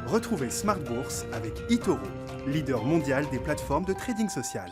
Retrouvez Smart Bourse avec eToro, leader mondial des plateformes de trading social.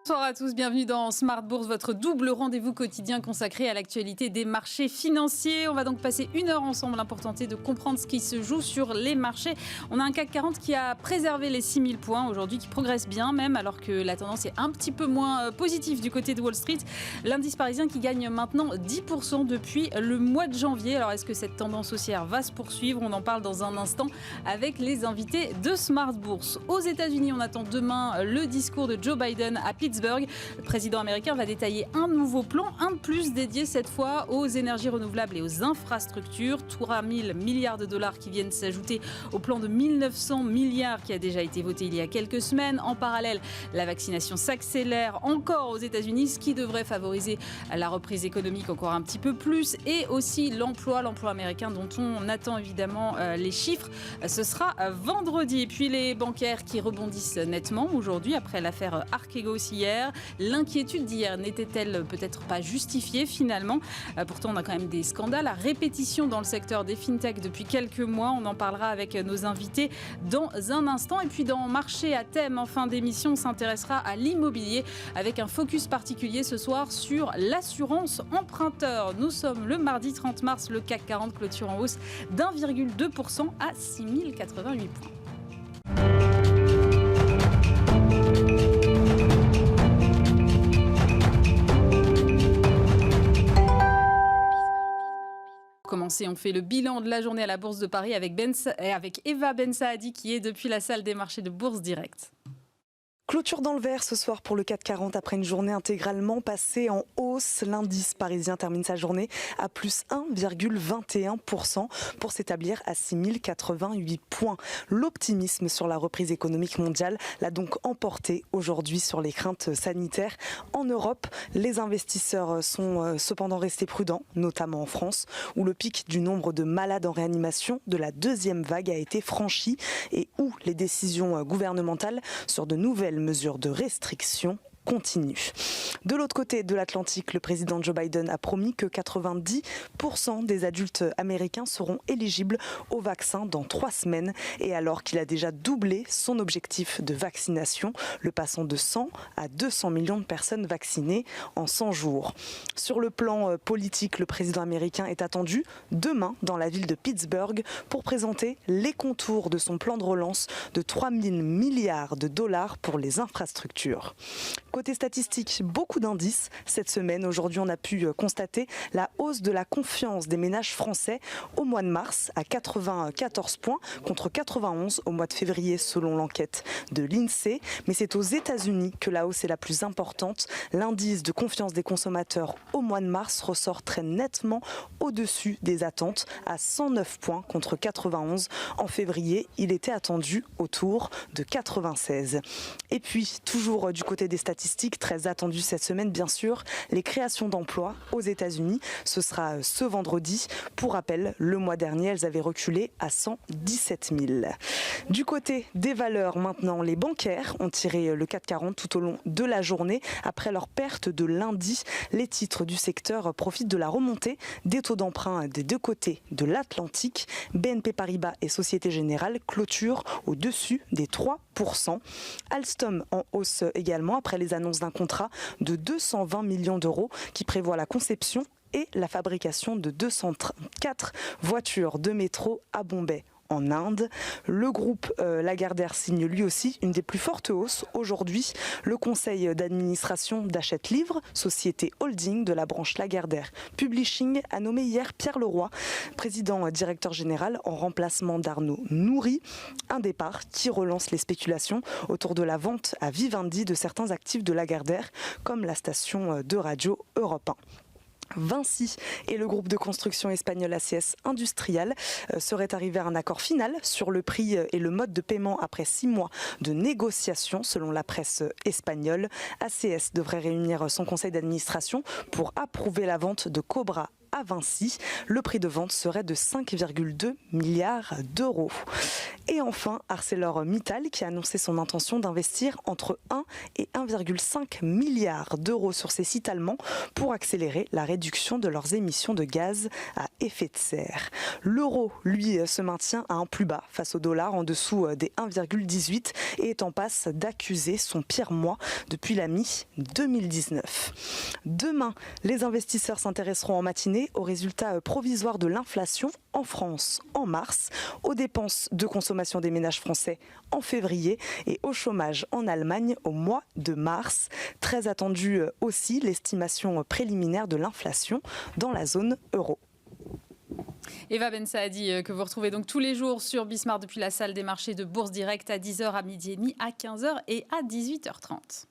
Bonsoir à tous, bienvenue dans Smart Bourse, votre double rendez-vous quotidien consacré à l'actualité des marchés financiers. On va donc passer une heure ensemble pour tenter de comprendre ce qui se joue sur les marchés. On a un CAC 40 qui a préservé les 6000 points aujourd'hui, qui progresse bien même, alors que la tendance est un petit peu moins positive du côté de Wall Street. L'indice parisien qui gagne maintenant 10% depuis le mois de janvier. Alors est-ce que cette tendance haussière va se poursuivre? On en parle dans un instant avec les invités de Smart Bourse. Aux États-Unis, on attend demain le discours de Joe Biden à Pittsburgh. Le président américain va détailler un nouveau plan, un de plus dédié cette fois aux énergies renouvelables et aux infrastructures. 3 000 milliards de dollars qui viennent s'ajouter au plan de 1 900 milliards qui a déjà été voté il y a quelques semaines. En parallèle, la vaccination s'accélère encore aux États-Unis, ce qui devrait favoriser la reprise économique encore un petit peu plus, et aussi l'emploi américain dont on attend évidemment les chiffres. Ce sera vendredi. Et puis les bancaires qui rebondissent nettement aujourd'hui après l'affaire Archegos hier. L'inquiétude d'hier n'était-elle peut-être pas justifiée finalement? Pourtant, on a quand même des scandales à répétition dans le secteur des fintechs depuis quelques mois. On en parlera avec nos invités dans un instant. Et puis dans Marché à thème, en fin d'émission, on s'intéressera à l'immobilier avec un focus particulier ce soir sur l'assurance emprunteur. Nous sommes le mardi 30 mars, le CAC 40 clôture en hausse d'1,2% à 6088 points. On fait le bilan de la journée à la Bourse de Paris avec Eva Bensaadi qui est depuis la salle des marchés de Bourse Direct. Clôture dans le vert ce soir pour le CAC 40 après une journée intégralement passée en hausse. L'indice parisien termine sa journée à plus 1,21% pour s'établir à 6088 points. L'optimisme sur la reprise économique mondiale l'a donc emporté aujourd'hui sur les craintes sanitaires. En Europe, les investisseurs sont cependant restés prudents, notamment en France, où le pic du nombre de malades en réanimation de la deuxième vague a été franchi et où les décisions gouvernementales sur de nouvelles mesures de restriction continue. De l'autre côté de l'Atlantique, le président Joe Biden a promis que 90% des adultes américains seront éligibles au vaccin dans 3 semaines, et alors qu'il a déjà doublé son objectif de vaccination, le passant de 100 à 200 millions de personnes vaccinées en 100 jours. Sur le plan politique, le président américain est attendu demain dans la ville de Pittsburgh pour présenter les contours de son plan de relance de 3 000 milliards de dollars pour les infrastructures. Côté statistique, beaucoup d'indices cette semaine. Aujourd'hui, on a pu constater la hausse de la confiance des ménages français au mois de mars à 94 points contre 91 au mois de février selon l'enquête de l'INSEE. Mais c'est aux États-Unis que la hausse est la plus importante. L'indice de confiance des consommateurs au mois de mars ressort très nettement au-dessus des attentes à 109 points contre 91 en février. Il était attendu autour de 96. Et puis, toujours du côté des statistiques, très attendu cette semaine, bien sûr, les créations d'emplois aux États-Unis. Ce sera ce vendredi. Pour rappel, le mois dernier, elles avaient reculé à 117 000. Du côté des valeurs, maintenant, les bancaires ont tiré le CAC 40 tout au long de la journée. Après leur perte de lundi, les titres du secteur profitent de la remontée des taux d'emprunt des deux côtés de l'Atlantique. BNP Paribas et Société Générale clôturent au-dessus des 3%. Alstom en hausse également après les annonces d'un contrat de 220 millions d'euros qui prévoit la conception et la fabrication de 204 voitures de métro à Bombay en Inde. Le groupe Lagardère signe lui aussi une des plus fortes hausses aujourd'hui. Le conseil d'administration d'Hachette Livre, société holding de la branche Lagardère Publishing, a nommé hier Pierre Leroy, président directeur général en remplacement d'Arnaud Nourry. Un départ qui relance les spéculations autour de la vente à Vivendi de certains actifs de Lagardère, comme la station de radio Europe 1. Vinci et le groupe de construction espagnol ACS Industrial seraient arrivés à un accord final sur le prix et le mode de paiement après 6 mois de négociations selon la presse espagnole. ACS devrait réunir son conseil d'administration pour approuver la vente de Cobra à Vinci. Le prix de vente serait de 5,2 milliards d'euros. Et enfin, ArcelorMittal qui a annoncé son intention d'investir entre 1 et 1,5 milliard d'euros sur ses sites allemands pour accélérer la réduction de leurs émissions de gaz à effet de serre. L'euro, lui, se maintient à un plus bas face au dollar, en dessous des 1,18 et est en passe d'accuser son pire mois depuis la mi-2019. Demain, les investisseurs s'intéresseront en matinée aux résultats provisoires de l'inflation en France en mars, aux dépenses de consommation des ménages français en février et au chômage en Allemagne au mois de mars. Très attendue aussi l'estimation préliminaire de l'inflation dans la zone euro. Eva Ben Saadi, que vous retrouvez donc tous les jours sur Bismarck depuis la salle des marchés de Bourse Direct à 10h, à midi et demi, à 15h et à 18h30.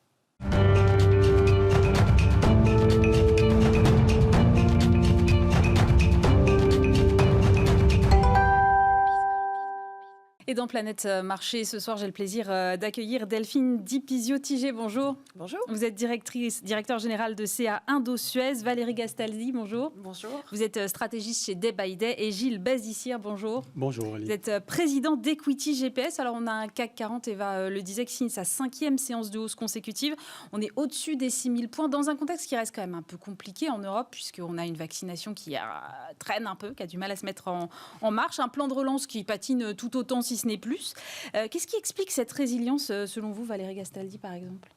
Et dans Planète Marché, ce soir, j'ai le plaisir d'accueillir Delphine Di Pisio-Tiger. Bonjour. Bonjour. Vous êtes directeur général de CA Indo-Suez. Valérie Gastaldi, bonjour. Bonjour. Vous êtes stratégiste chez Day by Day. Et Gilles Bazissière, bonjour. Bonjour. Ali. Vous êtes président d'Equity GPS. Alors, on a un CAC 40, Eva le disait, qui signe sa 5e séance de hausse consécutive. On est au-dessus des 6000 points dans un contexte qui reste quand même un peu compliqué en Europe, puisqu'on a une vaccination qui traîne un peu, qui a du mal à se mettre en marche. Un plan de relance qui patine tout autant, si ce n'est plus. Qu'est-ce qui explique cette résilience, selon vous, Valérie Gastaldi, par exemple ?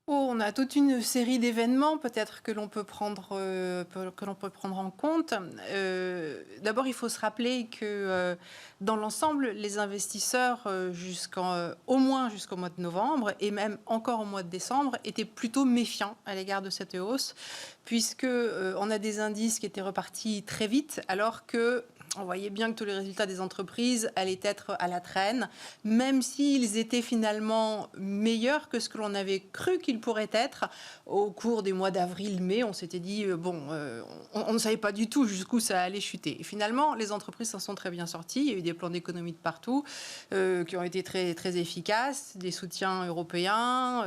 On a toute une série d'événements peut-être que l'on peut prendre en compte. D'abord, il faut se rappeler que dans l'ensemble, les investisseurs, au moins jusqu'au mois de novembre et même encore au mois de décembre, étaient plutôt méfiants à l'égard de cette hausse, puisque on a des indices qui étaient repartis très vite, alors que on voyait bien que tous les résultats des entreprises allaient être à la traîne, même s'ils étaient finalement meilleurs que ce que l'on avait cru qu'ils pourraient être au cours des mois d'avril-mai. On s'était dit, on ne savait pas du tout jusqu'où ça allait chuter. Et finalement, les entreprises s'en sont très bien sorties. Il y a eu des plans d'économie de partout qui ont été très, très efficaces, des soutiens européens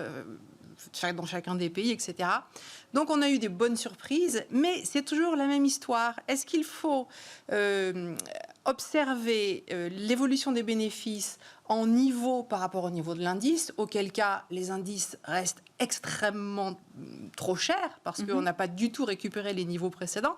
dans chacun des pays, etc. Donc on a eu des bonnes surprises, mais c'est toujours la même histoire. Est-ce qu'il faut observer l'évolution des bénéfices en niveau par rapport au niveau de l'indice, auquel cas les indices restent extrêmement trop chers parce qu'on n'a pas du tout récupéré les niveaux précédents,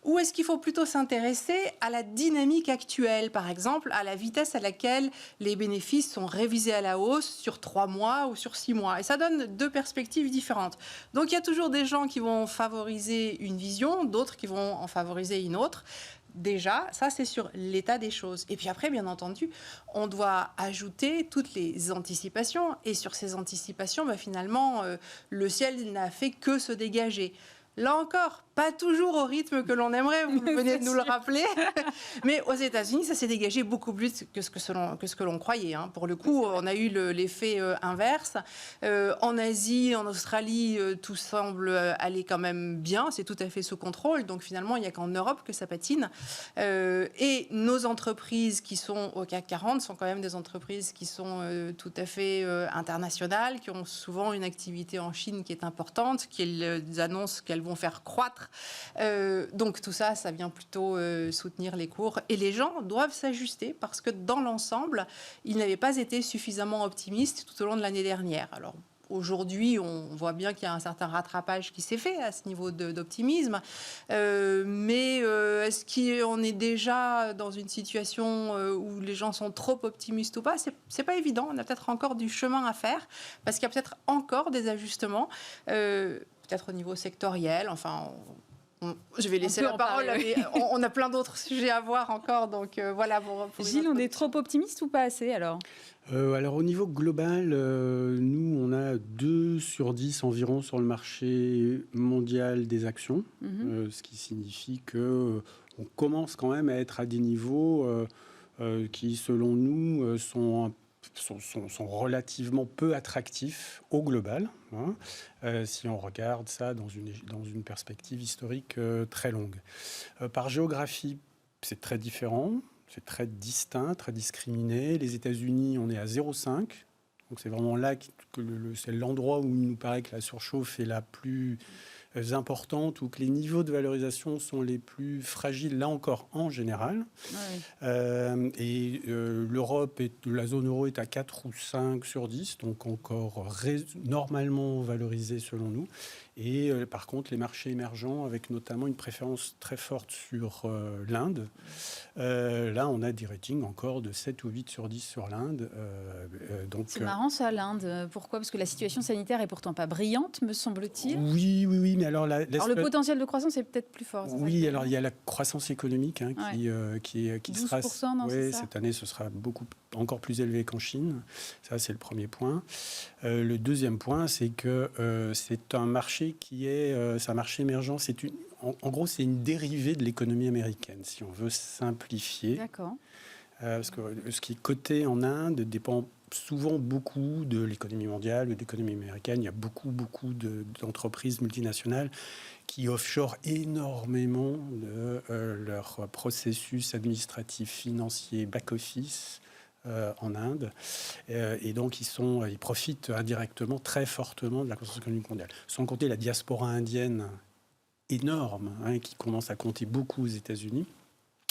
ou est-ce qu'il faut plutôt s'intéresser à la dynamique actuelle, par exemple à la vitesse à laquelle les bénéfices sont révisés à la hausse sur 3 mois ou sur 6 mois, et ça donne deux perspectives différentes. Donc il y a toujours des gens qui vont favoriser une vision, d'autres qui vont en favoriser une autre. Déjà, ça c'est sur l'état des choses. Et puis après, bien entendu, on doit ajouter toutes les anticipations. Et sur ces anticipations, finalement, le ciel n'a fait que se dégager. Là encore, pas toujours au rythme que l'on aimerait, vous venez de nous le rappeler. Mais aux États-Unis, ça s'est dégagé beaucoup plus que ce que l'on croyait. Pour le coup, on a eu l'effet inverse. En Asie, en Australie, tout semble aller quand même bien. C'est tout à fait sous contrôle. Donc finalement, il n'y a qu'en Europe que ça patine. Et nos entreprises qui sont au CAC 40 sont quand même des entreprises qui sont tout à fait internationales, qui ont souvent une activité en Chine qui est importante, qui annoncent qu'elles vont faire croître. Donc tout ça, ça vient plutôt soutenir les cours. Et les gens doivent s'ajuster parce que dans l'ensemble, ils n'avaient pas été suffisamment optimistes tout au long de l'année dernière. Alors aujourd'hui, on voit bien qu'il y a un certain rattrapage qui s'est fait à ce niveau d'optimisme. Mais est-ce qu'on est déjà dans une situation où les gens sont trop optimistes ou pas ? C'est pas évident. On a peut-être encore du chemin à faire parce qu'il y a peut-être encore des ajustements. Peut-être au niveau sectoriel, je vais laisser la parole, mais on a plein d'autres sujets à voir encore, donc voilà. Gilles, on est trop optimiste ou pas assez alors ? Alors au niveau global, nous on a 2 sur 10 environ sur le marché mondial des actions, ce qui signifie que on commence quand même à être à des niveaux qui selon nous sont relativement peu attractifs au global, si on regarde ça dans une perspective historique très longue. Par géographie, c'est très différent, c'est très distinct, très discriminé. Les États-Unis, on est à 0,5, donc c'est vraiment là que c'est l'endroit où il nous paraît que la surchauffe est la plus importantes ou que les niveaux de valorisation sont les plus fragiles, là encore, en général. L'Europe et la zone euro est à 4 ou 5 sur 10, donc encore normalement valorisé selon nous. Et par contre, les marchés émergents, avec notamment une préférence très forte sur l'Inde. Là, on a des ratings encore de 7 ou 8 sur 10 sur l'Inde. C'est marrant ça, l'Inde. Pourquoi ? Parce que la situation sanitaire est pourtant pas brillante, me semble-t-il. Oui, mais alors... Alors le potentiel de croissance est peut-être plus fort. Oui, alors il y a la croissance économique qui 12%, sera... non, c'est ça. Cette année, ce sera encore plus élevé qu'en Chine. Ça, c'est le premier point. Le deuxième point, c'est que c'est un marché c'est un marché émergent. En gros, c'est une dérivée de l'économie américaine, si on veut simplifier. D'accord. Parce que ce qui est coté en Inde dépend souvent beaucoup de l'économie mondiale, de l'économie américaine. Il y a beaucoup d'entreprises multinationales qui offshore énormément de leur processus administratif, financier, back-office en Inde. Et donc, ils profitent indirectement, très fortement de la croissance économique mondiale. Sans compter la diaspora indienne énorme, qui commence à compter beaucoup aux États-Unis.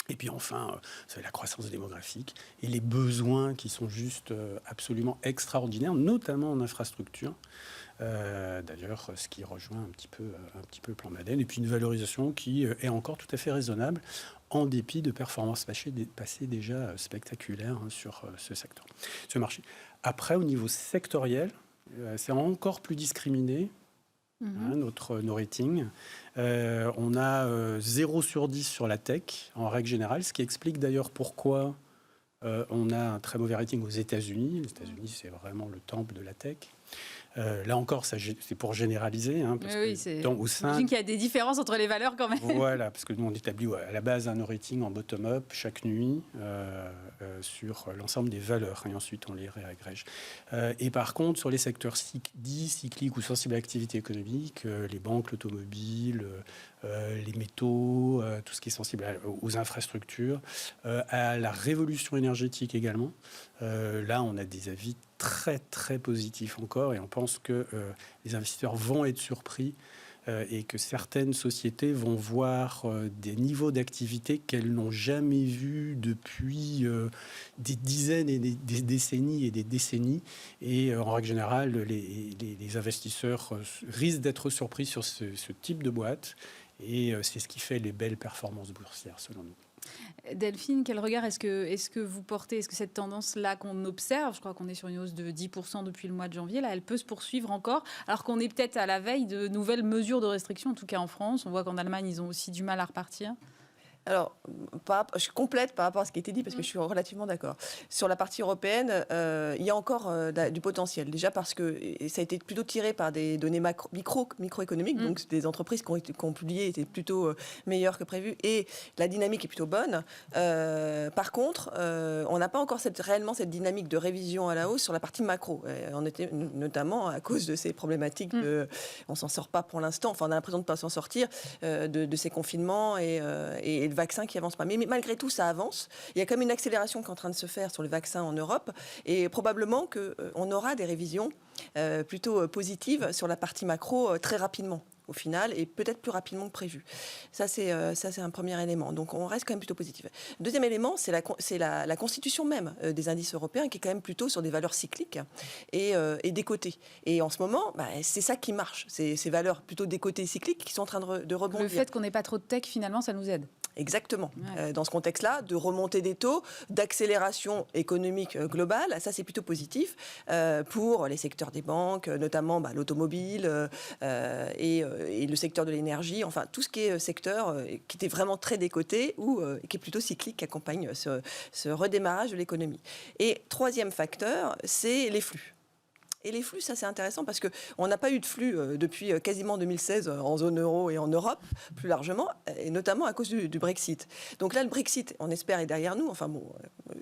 Et puis enfin, c'est la croissance démographique et les besoins qui sont juste absolument extraordinaires, notamment en infrastructure. D'ailleurs, ce qui rejoint un petit peu le plan Madeleine. Et puis une valorisation qui est encore tout à fait raisonnable, en dépit de performances passées déjà spectaculaires sur ce secteur, ce marché. Après, au niveau sectoriel, c'est encore plus discriminé. Nos ratings. On a 0 sur 10 sur la tech, en règle générale, ce qui explique d'ailleurs pourquoi on a un très mauvais rating aux États-Unis. Les États-Unis, c'est vraiment le temple de la tech. Là encore, c'est pour généraliser. Parce j'imagine qu'il y a des différences entre les valeurs quand même. Voilà, parce que nous, on établit à la base un rating en bottom-up chaque nuit sur l'ensemble des valeurs. Et ensuite, on les réagrège. Et par contre, sur les secteurs dits cycliques ou sensibles à l'activité économique, les banques, l'automobile, les métaux, tout ce qui est sensible aux infrastructures, à la révolution énergétique également. Là, on a des avis très, très positifs encore et on pense que les investisseurs vont être surpris et que certaines sociétés vont voir des niveaux d'activité qu'elles n'ont jamais vus depuis des dizaines et des décennies et des décennies. Et en règle générale, les investisseurs risquent d'être surpris sur ce type de boîte. Et c'est ce qui fait les belles performances boursières, selon nous. Delphine, quel regard est-ce que vous portez ? Est-ce que cette tendance-là qu'on observe, je crois qu'on est sur une hausse de 10% depuis le mois de janvier, là, elle peut se poursuivre encore, alors qu'on est peut-être à la veille de nouvelles mesures de restriction, en tout cas en France. On voit qu'en Allemagne, ils ont aussi du mal à repartir. Alors, je complète par rapport à ce qui a été dit, parce que je suis relativement d'accord. Sur la partie européenne, il y a encore du potentiel. Déjà parce que ça a été plutôt tiré par des données microéconomiques, donc des entreprises qui ont publié étaient plutôt meilleures que prévu, et la dynamique est plutôt bonne. Par contre, on n'a pas encore réellement cette dynamique de révision à la hausse sur la partie macro. On était notamment à cause de ces problématiques on s'en sort pas pour l'instant, enfin on a l'impression de ne pas s'en sortir, de ces confinements et le vaccin qui avance pas. Mais malgré tout, ça avance. Il y a quand même une accélération qui est en train de se faire sur le vaccin en Europe et probablement qu'on aura des révisions plutôt positives sur la partie macro très rapidement au final, et peut-être plus rapidement que prévu. Ça, c'est un premier élément. Donc, on reste quand même plutôt positif. Deuxième élément, c'est la constitution même des indices européens, qui est quand même plutôt sur des valeurs cycliques et décotées. Et en ce moment, c'est ça qui marche. C'est ces valeurs plutôt décotées et cycliques qui sont en train de rebondir. Le fait qu'on n'ait pas trop de tech, finalement, ça nous aide. Exactement. Ouais. Dans ce contexte-là, de remontée des taux, d'accélération économique globale, ça c'est plutôt positif pour les secteurs des banques, notamment l'automobile et le secteur de l'énergie, enfin tout ce qui est secteur qui était vraiment très décoté ou qui est plutôt cyclique, qui accompagne ce redémarrage de l'économie. Et troisième facteur, c'est les flux. Et les flux, ça c'est intéressant parce qu'on n'a pas eu de flux depuis quasiment 2016 en zone euro et en Europe, plus largement, et notamment à cause du Brexit. Donc là, le Brexit, on espère, est derrière nous. Enfin bon,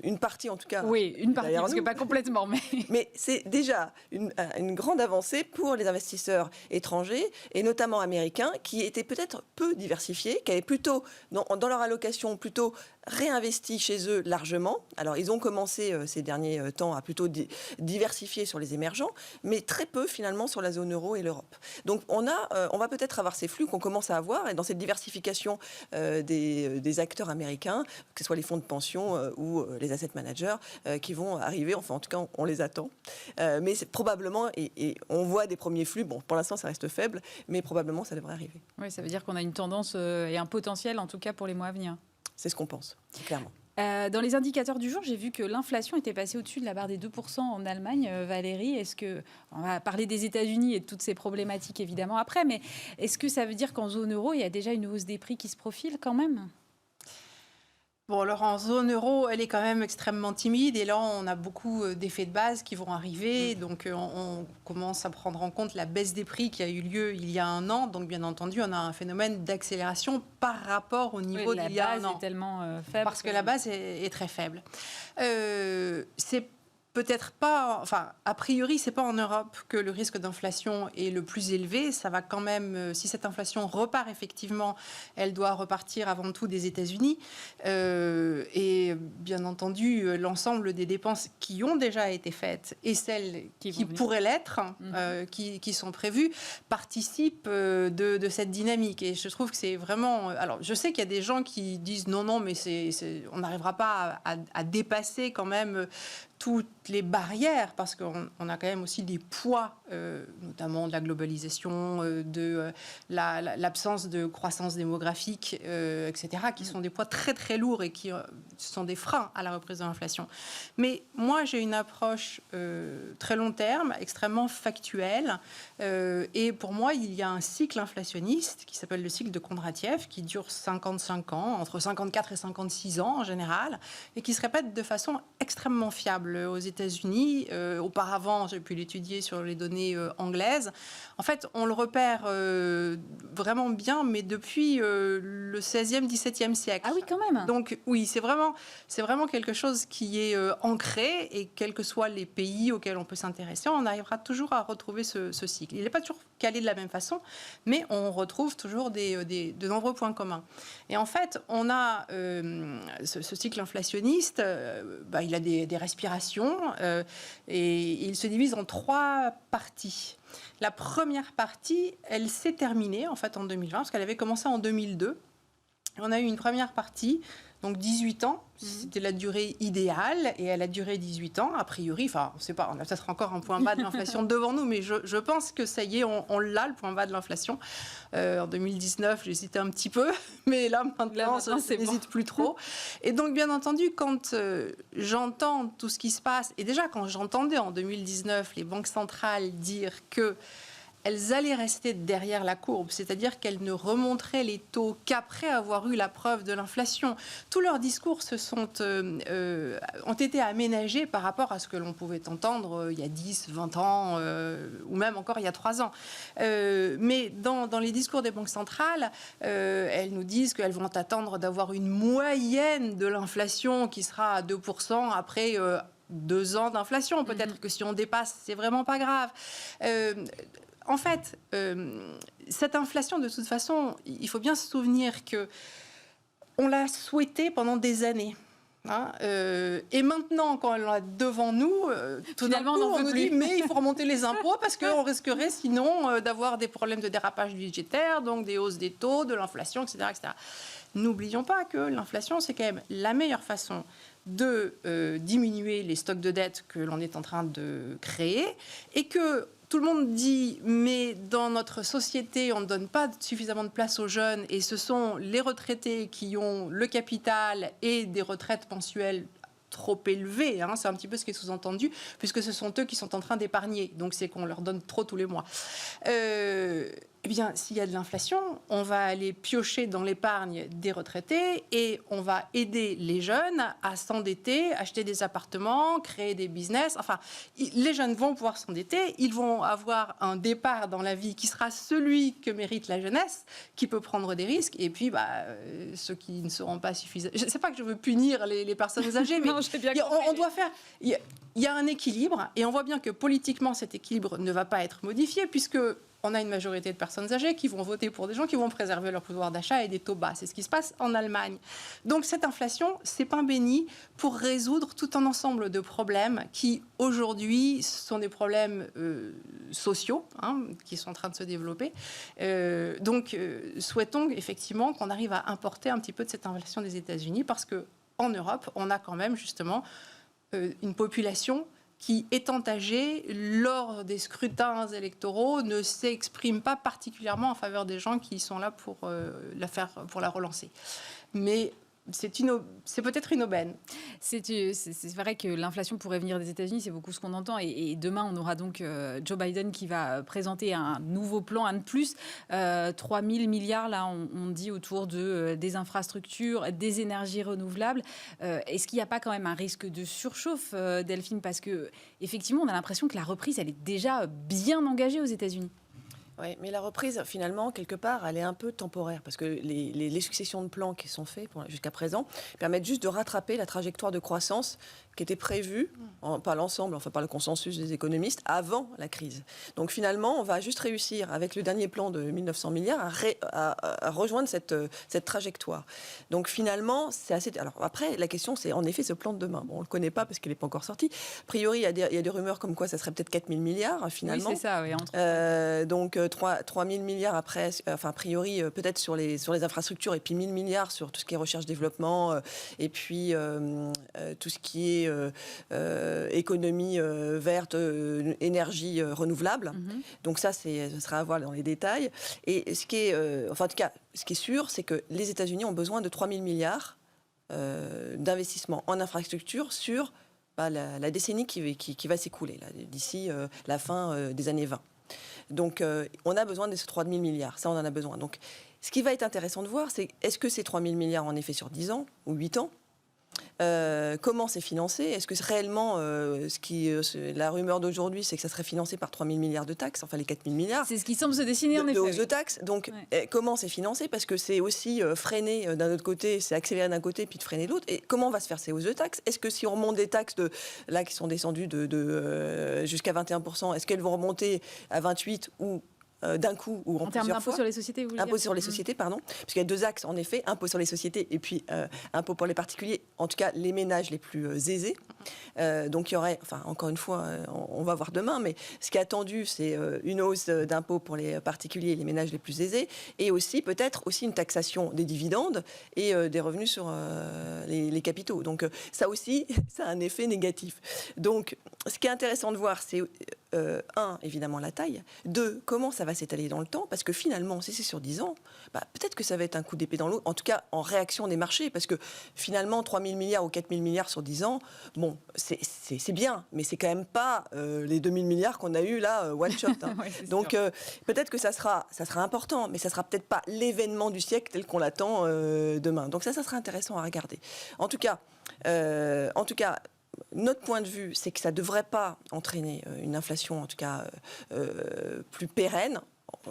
une partie en tout cas. Oui, une partie, parce que pas complètement. Mais c'est déjà une grande avancée pour les investisseurs étrangers, et notamment américains, qui étaient peut-être peu diversifiés, qui avaient plutôt, dans leur allocation, plutôt réinvesti chez eux largement. Alors, ils ont commencé ces derniers temps à plutôt diversifier sur les émergents, mais très peu finalement sur la zone euro et l'Europe. Donc, on va peut-être avoir ces flux qu'on commence à avoir, et dans cette diversification des acteurs américains, que ce soit les fonds de pension ou les asset managers, qui vont arriver. Enfin, en tout cas, on les attend. Mais c'est probablement, et on voit des premiers flux. Bon, pour l'instant, ça reste faible, mais probablement, ça devrait arriver. Oui, ça veut dire qu'on a une tendance et un potentiel, en tout cas, pour les mois à venir. C'est ce qu'on pense, clairement. Dans les indicateurs du jour, j'ai vu que l'inflation était passée au-dessus de la barre des 2% en Allemagne. Valérie, on va parler des États-Unis et de toutes ces problématiques évidemment après, mais est-ce que ça veut dire qu'en zone euro, il y a déjà une hausse des prix qui se profile quand même ? Bon, alors en zone euro, elle est quand même extrêmement timide et là, on a beaucoup d'effets de base qui vont arriver. Donc, on commence à prendre en compte la baisse des prix qui a eu lieu il y a un an. Donc, bien entendu, on a un phénomène d'accélération par rapport au niveau d'il y a un an. La base est tellement faible. Parce que la base est très faible. C'est peut-être pas, enfin, a priori, c'est pas en Europe que le risque d'inflation est le plus élevé. Ça va quand même, si cette inflation repart effectivement, elle doit repartir avant tout des États-Unis. Et bien entendu, l'ensemble des dépenses qui ont déjà été faites et celles qui pourraient l'être, qui sont prévues, participent de cette dynamique. Et je trouve que c'est vraiment... Alors, je sais qu'il y a des gens qui disent non, mais on n'arrivera pas à dépasser quand même toutes les barrières, parce qu'on a quand même aussi des poids, notamment de la globalisation, de l'absence de croissance démographique, etc., qui sont des poids très très lourds et qui sont des freins à la reprise de l'inflation. Mais moi, j'ai une approche très long terme, extrêmement factuelle, et pour moi, il y a un cycle inflationniste qui s'appelle le cycle de Kondratiev, qui dure 55 ans, entre 54 et 56 ans en général, et qui se répète de façon extrêmement fiable aux États-Unis. Auparavant, j'ai pu l'étudier sur les données anglaises. En fait, on le repère vraiment bien, mais depuis le 16e, 17e siècle. Ah oui, quand même. Donc oui, c'est vraiment quelque chose qui est ancré, et quels que soient les pays auxquels on peut s'intéresser, on arrivera toujours à retrouver ce cycle. Il n'est pas toujours calé de la même façon, mais on retrouve toujours de nombreux points communs. Et en fait, on a ce cycle inflationniste, il a des respirations, et il se divise en 3 parties. La première partie, elle s'est terminée en fait en 2020, parce qu'elle avait commencé en 2002. On a eu une première partie, donc 18 ans, c'était la durée idéale, et elle a duré 18 ans, a priori. Enfin, on ne sait pas, on a peut-être encore un point bas de l'inflation devant nous, mais je pense que ça y est, on l'a, le point bas de l'inflation. En 2019, j'hésitais un petit peu, mais là, maintenant je n'hésite plus trop. Et donc, bien entendu, quand j'entends tout ce qui se passe, et déjà quand j'entendais en 2019 les banques centrales dire que elles allaient rester derrière la courbe, c'est-à-dire qu'elles ne remonteraient les taux qu'après avoir eu la preuve de l'inflation. Tous leurs discours ont été aménagés par rapport à ce que l'on pouvait entendre il y a 10, 20 ans, ou même encore il y a 3 ans. Mais dans les discours des banques centrales, elles nous disent qu'elles vont attendre d'avoir une moyenne de l'inflation qui sera à 2% après 2 ans d'inflation. Peut-être que si on dépasse, c'est vraiment pas grave. En fait, cette inflation, de toute façon, il faut bien se souvenir que on l'a souhaitée pendant des années. Et maintenant, quand elle est devant nous, tout d'un coup, on nous dit mais il faut remonter les impôts parce qu'on risquerait sinon d'avoir des problèmes de dérapage budgétaire, donc des hausses des taux, de l'inflation, etc., etc. N'oublions pas que l'inflation, c'est quand même la meilleure façon de diminuer les stocks de dette que l'on est en train de créer, et que tout le monde dit, mais dans notre société, on ne donne pas suffisamment de place aux jeunes, et ce sont les retraités qui ont le capital et des retraites mensuelles trop élevées, c'est un petit peu ce qui est sous-entendu, puisque ce sont eux qui sont en train d'épargner, donc c'est qu'on leur donne trop tous les mois. Eh bien, s'il y a de l'inflation, on va aller piocher dans l'épargne des retraités et on va aider les jeunes à s'endetter, acheter des appartements, créer des business. Enfin, les jeunes vont pouvoir s'endetter, ils vont avoir un départ dans la vie qui sera celui que mérite la jeunesse, qui peut prendre des risques. Et puis, ceux qui ne seront pas suffisants... Je ne sais pas que je veux punir les personnes âgées, mais non, on doit faire... Il y a un équilibre, et on voit bien que politiquement, cet équilibre ne va pas être modifié, puisque on a une majorité de personnes âgées qui vont voter pour des gens qui vont préserver leur pouvoir d'achat et des taux bas. C'est ce qui se passe en Allemagne. Donc cette inflation, c'est pain béni pour résoudre tout un ensemble de problèmes qui, aujourd'hui, sont des problèmes sociaux, qui sont en train de se développer. Donc souhaitons effectivement qu'on arrive à importer un petit peu de cette inflation des États-Unis, parce qu'en Europe, on a quand même justement une population qui, étant âgée, lors des scrutins électoraux, ne s'exprime pas particulièrement en faveur des gens qui sont là pour la relancer. Mais c'est peut-être une aubaine. C'est vrai que l'inflation pourrait venir des États-Unis, c'est beaucoup ce qu'on entend. Et demain, on aura donc Joe Biden qui va présenter un nouveau plan, un de plus. 3 000 milliards, là, on dit, autour des infrastructures, des énergies renouvelables. Est-ce qu'il n'y a pas quand même un risque de surchauffe, Delphine? Parce qu'effectivement, on a l'impression que la reprise, elle est déjà bien engagée aux États-Unis. Oui, mais la reprise, finalement, quelque part, elle est un peu temporaire, parce que les successions de plans qui sont faits jusqu'à présent permettent juste de rattraper la trajectoire de croissance qui était prévue par l'ensemble, enfin par le consensus des économistes, avant la crise. Donc finalement, on va juste réussir, avec le dernier plan de 1 900 milliards, à rejoindre cette trajectoire. Donc finalement, c'est assez... Alors après, la question, c'est en effet ce plan de demain. Bon, on ne le connaît pas parce qu'il n'est pas encore sorti. A priori, il y a des rumeurs comme quoi ça serait peut-être 4 000 milliards, finalement. Oui, c'est ça, oui. Donc 3 000 milliards après, enfin a priori, peut-être sur les infrastructures, et puis 1 000 milliards sur tout ce qui est recherche-développement, et puis tout ce qui est économie verte, énergie renouvelable. Donc ça, ce sera à voir dans les détails. Et ce qui est, en tout cas, ce qui est sûr, c'est que les États-Unis ont besoin de 3 000 milliards d'investissements en infrastructure sur la décennie qui va s'écouler, d'ici la fin des années 20. Donc, on a besoin de ces 3 000 milliards. Ça, on en a besoin. Donc, ce qui va être intéressant de voir, c'est est-ce que ces 3 000 milliards, en effet, sur 10 ans ou 8 ans, comment c'est financé? Est-ce que réellement, la rumeur d'aujourd'hui, c'est que ça serait financé par 3 000 milliards de taxes, enfin les 4 000 milliards. C'est ce qui semble se dessiner, en effet. De hausse de taxes. Donc, comment c'est financé? Parce que c'est aussi freiner d'un autre côté, c'est accélérer d'un côté, puis de freiner de l'autre. Et comment va se faire ces hausses de taxes? Est-ce que si on remonte des taxes qui sont descendues jusqu'à 21%, est-ce qu'elles vont remonter à 28% ou d'un coup ou en termes d'impôt sur les sociétés, vous voulez dire? Impôt sur les sociétés, pardon. Parce qu'il y a 2 axes, en effet, impôt sur les sociétés et puis impôt pour les particuliers, en tout cas les ménages les plus aisés. Donc il y aurait, enfin encore une fois, on va voir demain, mais ce qui est attendu, c'est une hausse d'impôt pour les particuliers et les ménages les plus aisés, et aussi peut-être aussi une taxation des dividendes et des revenus sur les capitaux. Donc ça aussi, ça a un effet négatif. Donc ce qui est intéressant de voir, c'est 1, évidemment la taille, 2, comment ça va s'étaler dans le temps, parce que finalement, si c'est sur 10 ans, peut-être que ça va être un coup d'épée dans l'eau, en tout cas en réaction des marchés, parce que finalement, 3 000 milliards ou 4 000 milliards sur 10 ans, bon, c'est bien, mais c'est quand même pas les 2 000 milliards qu'on a eu là, one shot. Ouais, donc peut-être que ça sera important, mais ça sera peut-être pas l'événement du siècle tel qu'on l'attend demain. Donc ça sera intéressant à regarder. En tout cas, notre point de vue, c'est que ça ne devrait pas entraîner une inflation, en tout cas, plus pérenne.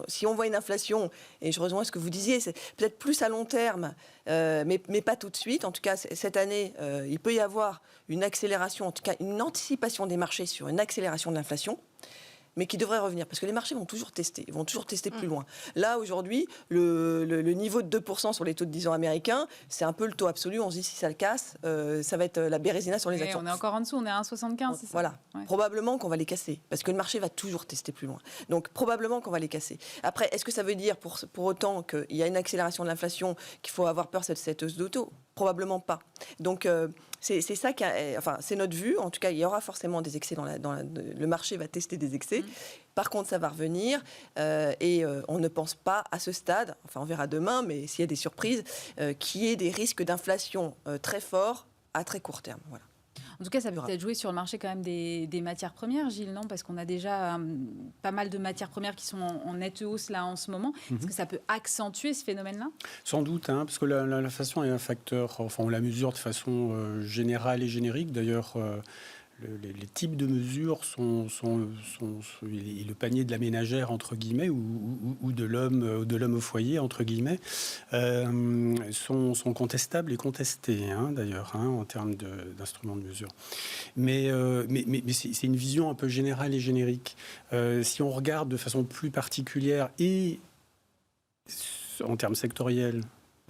Si on voit une inflation, et je rejoins ce que vous disiez, c'est peut-être plus à long terme, mais pas tout de suite. En tout cas, cette année, il peut y avoir une accélération, en tout cas une anticipation des marchés sur une accélération de l'inflation, mais qui devrait revenir, parce que les marchés vont toujours tester, plus loin. Là, aujourd'hui, le niveau de 2% sur les taux de 10 ans américains, c'est un peu le taux absolu. On se dit, si ça le casse, ça va être la bérésina sur les actions. On est encore en dessous, on est à 1,75, c'est ça? Voilà. Ouais. Probablement qu'on va les casser, parce que le marché va toujours tester plus loin. Donc, probablement qu'on va les casser. Après, est-ce que ça veut dire, pour autant qu'il y a une accélération de l'inflation, qu'il faut avoir peur de cette hausse de taux? Probablement pas. Donc, c'est ça c'est notre vue. En tout cas, il y aura forcément des excès le marché va tester des excès. Par contre, ça va revenir et on ne pense pas à ce stade, enfin on verra demain, mais s'il y a des surprises, qu'il y ait des risques d'inflation très forts à très court terme. Voilà. En tout cas, ça peut peut-être jouer sur le marché quand même des matières premières, Gilles, non? Parce qu'on a déjà pas mal de matières premières qui sont en nette hausse là en ce moment. Est-ce que ça peut accentuer ce phénomène-là? Sans doute, parce que l'inflation est un facteur, enfin on la mesure de façon générale et générique. D'ailleurs, les types de mesures et le panier de la ménagère entre guillemets ou de l'homme au foyer entre guillemets sont contestables et contestés d'ailleurs en termes d'instruments de mesure. Mais c'est une vision un peu générale et générique. Si on regarde de façon plus particulière et en termes sectoriels,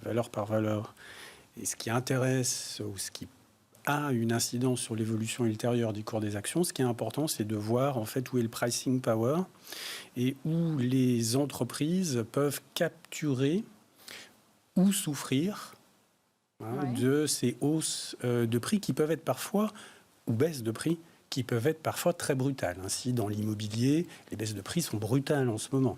valeur par valeur, et ce qui intéresse ou ce qui a une incidence sur l'évolution ultérieure du cours des actions, ce qui est important, c'est de voir en fait où est le pricing power et où les entreprises peuvent capturer ou souffrir de ces hausses de prix qui peuvent être parfois, ou baisses de prix, qui peuvent être parfois très brutales. Ainsi, dans l'immobilier, les baisses de prix sont brutales en ce moment.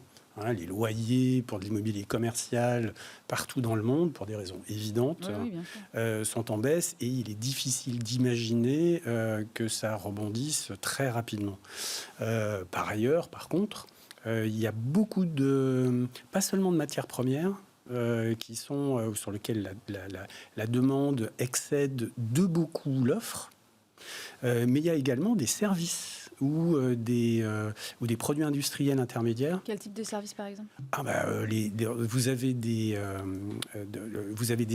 Les loyers pour de l'immobilier commercial partout dans le monde, pour des raisons évidentes, sont en baisse et il est difficile d'imaginer que ça rebondisse très rapidement. Par ailleurs, par contre, il y a beaucoup pas seulement de matières premières, qui sont sur lesquelles la demande excède de beaucoup l'offre, mais il y a également des services ou des produits industriels intermédiaires. Quel type de service, par exemple ? Vous avez des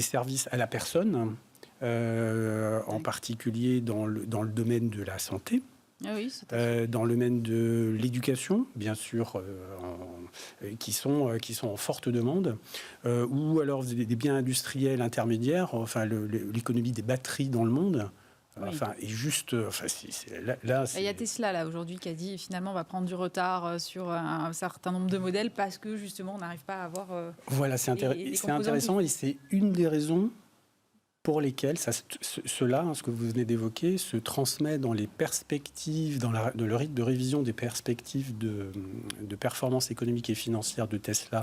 services à la personne, en particulier dans le domaine de la santé. Ah oui, dans le domaine de l'éducation, bien sûr, qui sont en forte demande, ou alors des biens industriels intermédiaires, l'économie des batteries dans le monde. Oui. Il y a Tesla là aujourd'hui qui a dit finalement on va prendre du retard sur un certain nombre de modèles parce que justement on n'arrive pas à avoir. Voilà, c'est intéressant et c'est une des raisons pour lesquelles ce que vous venez d'évoquer se transmet dans les perspectives, dans le rythme de révision des perspectives de performance économique et financière de Tesla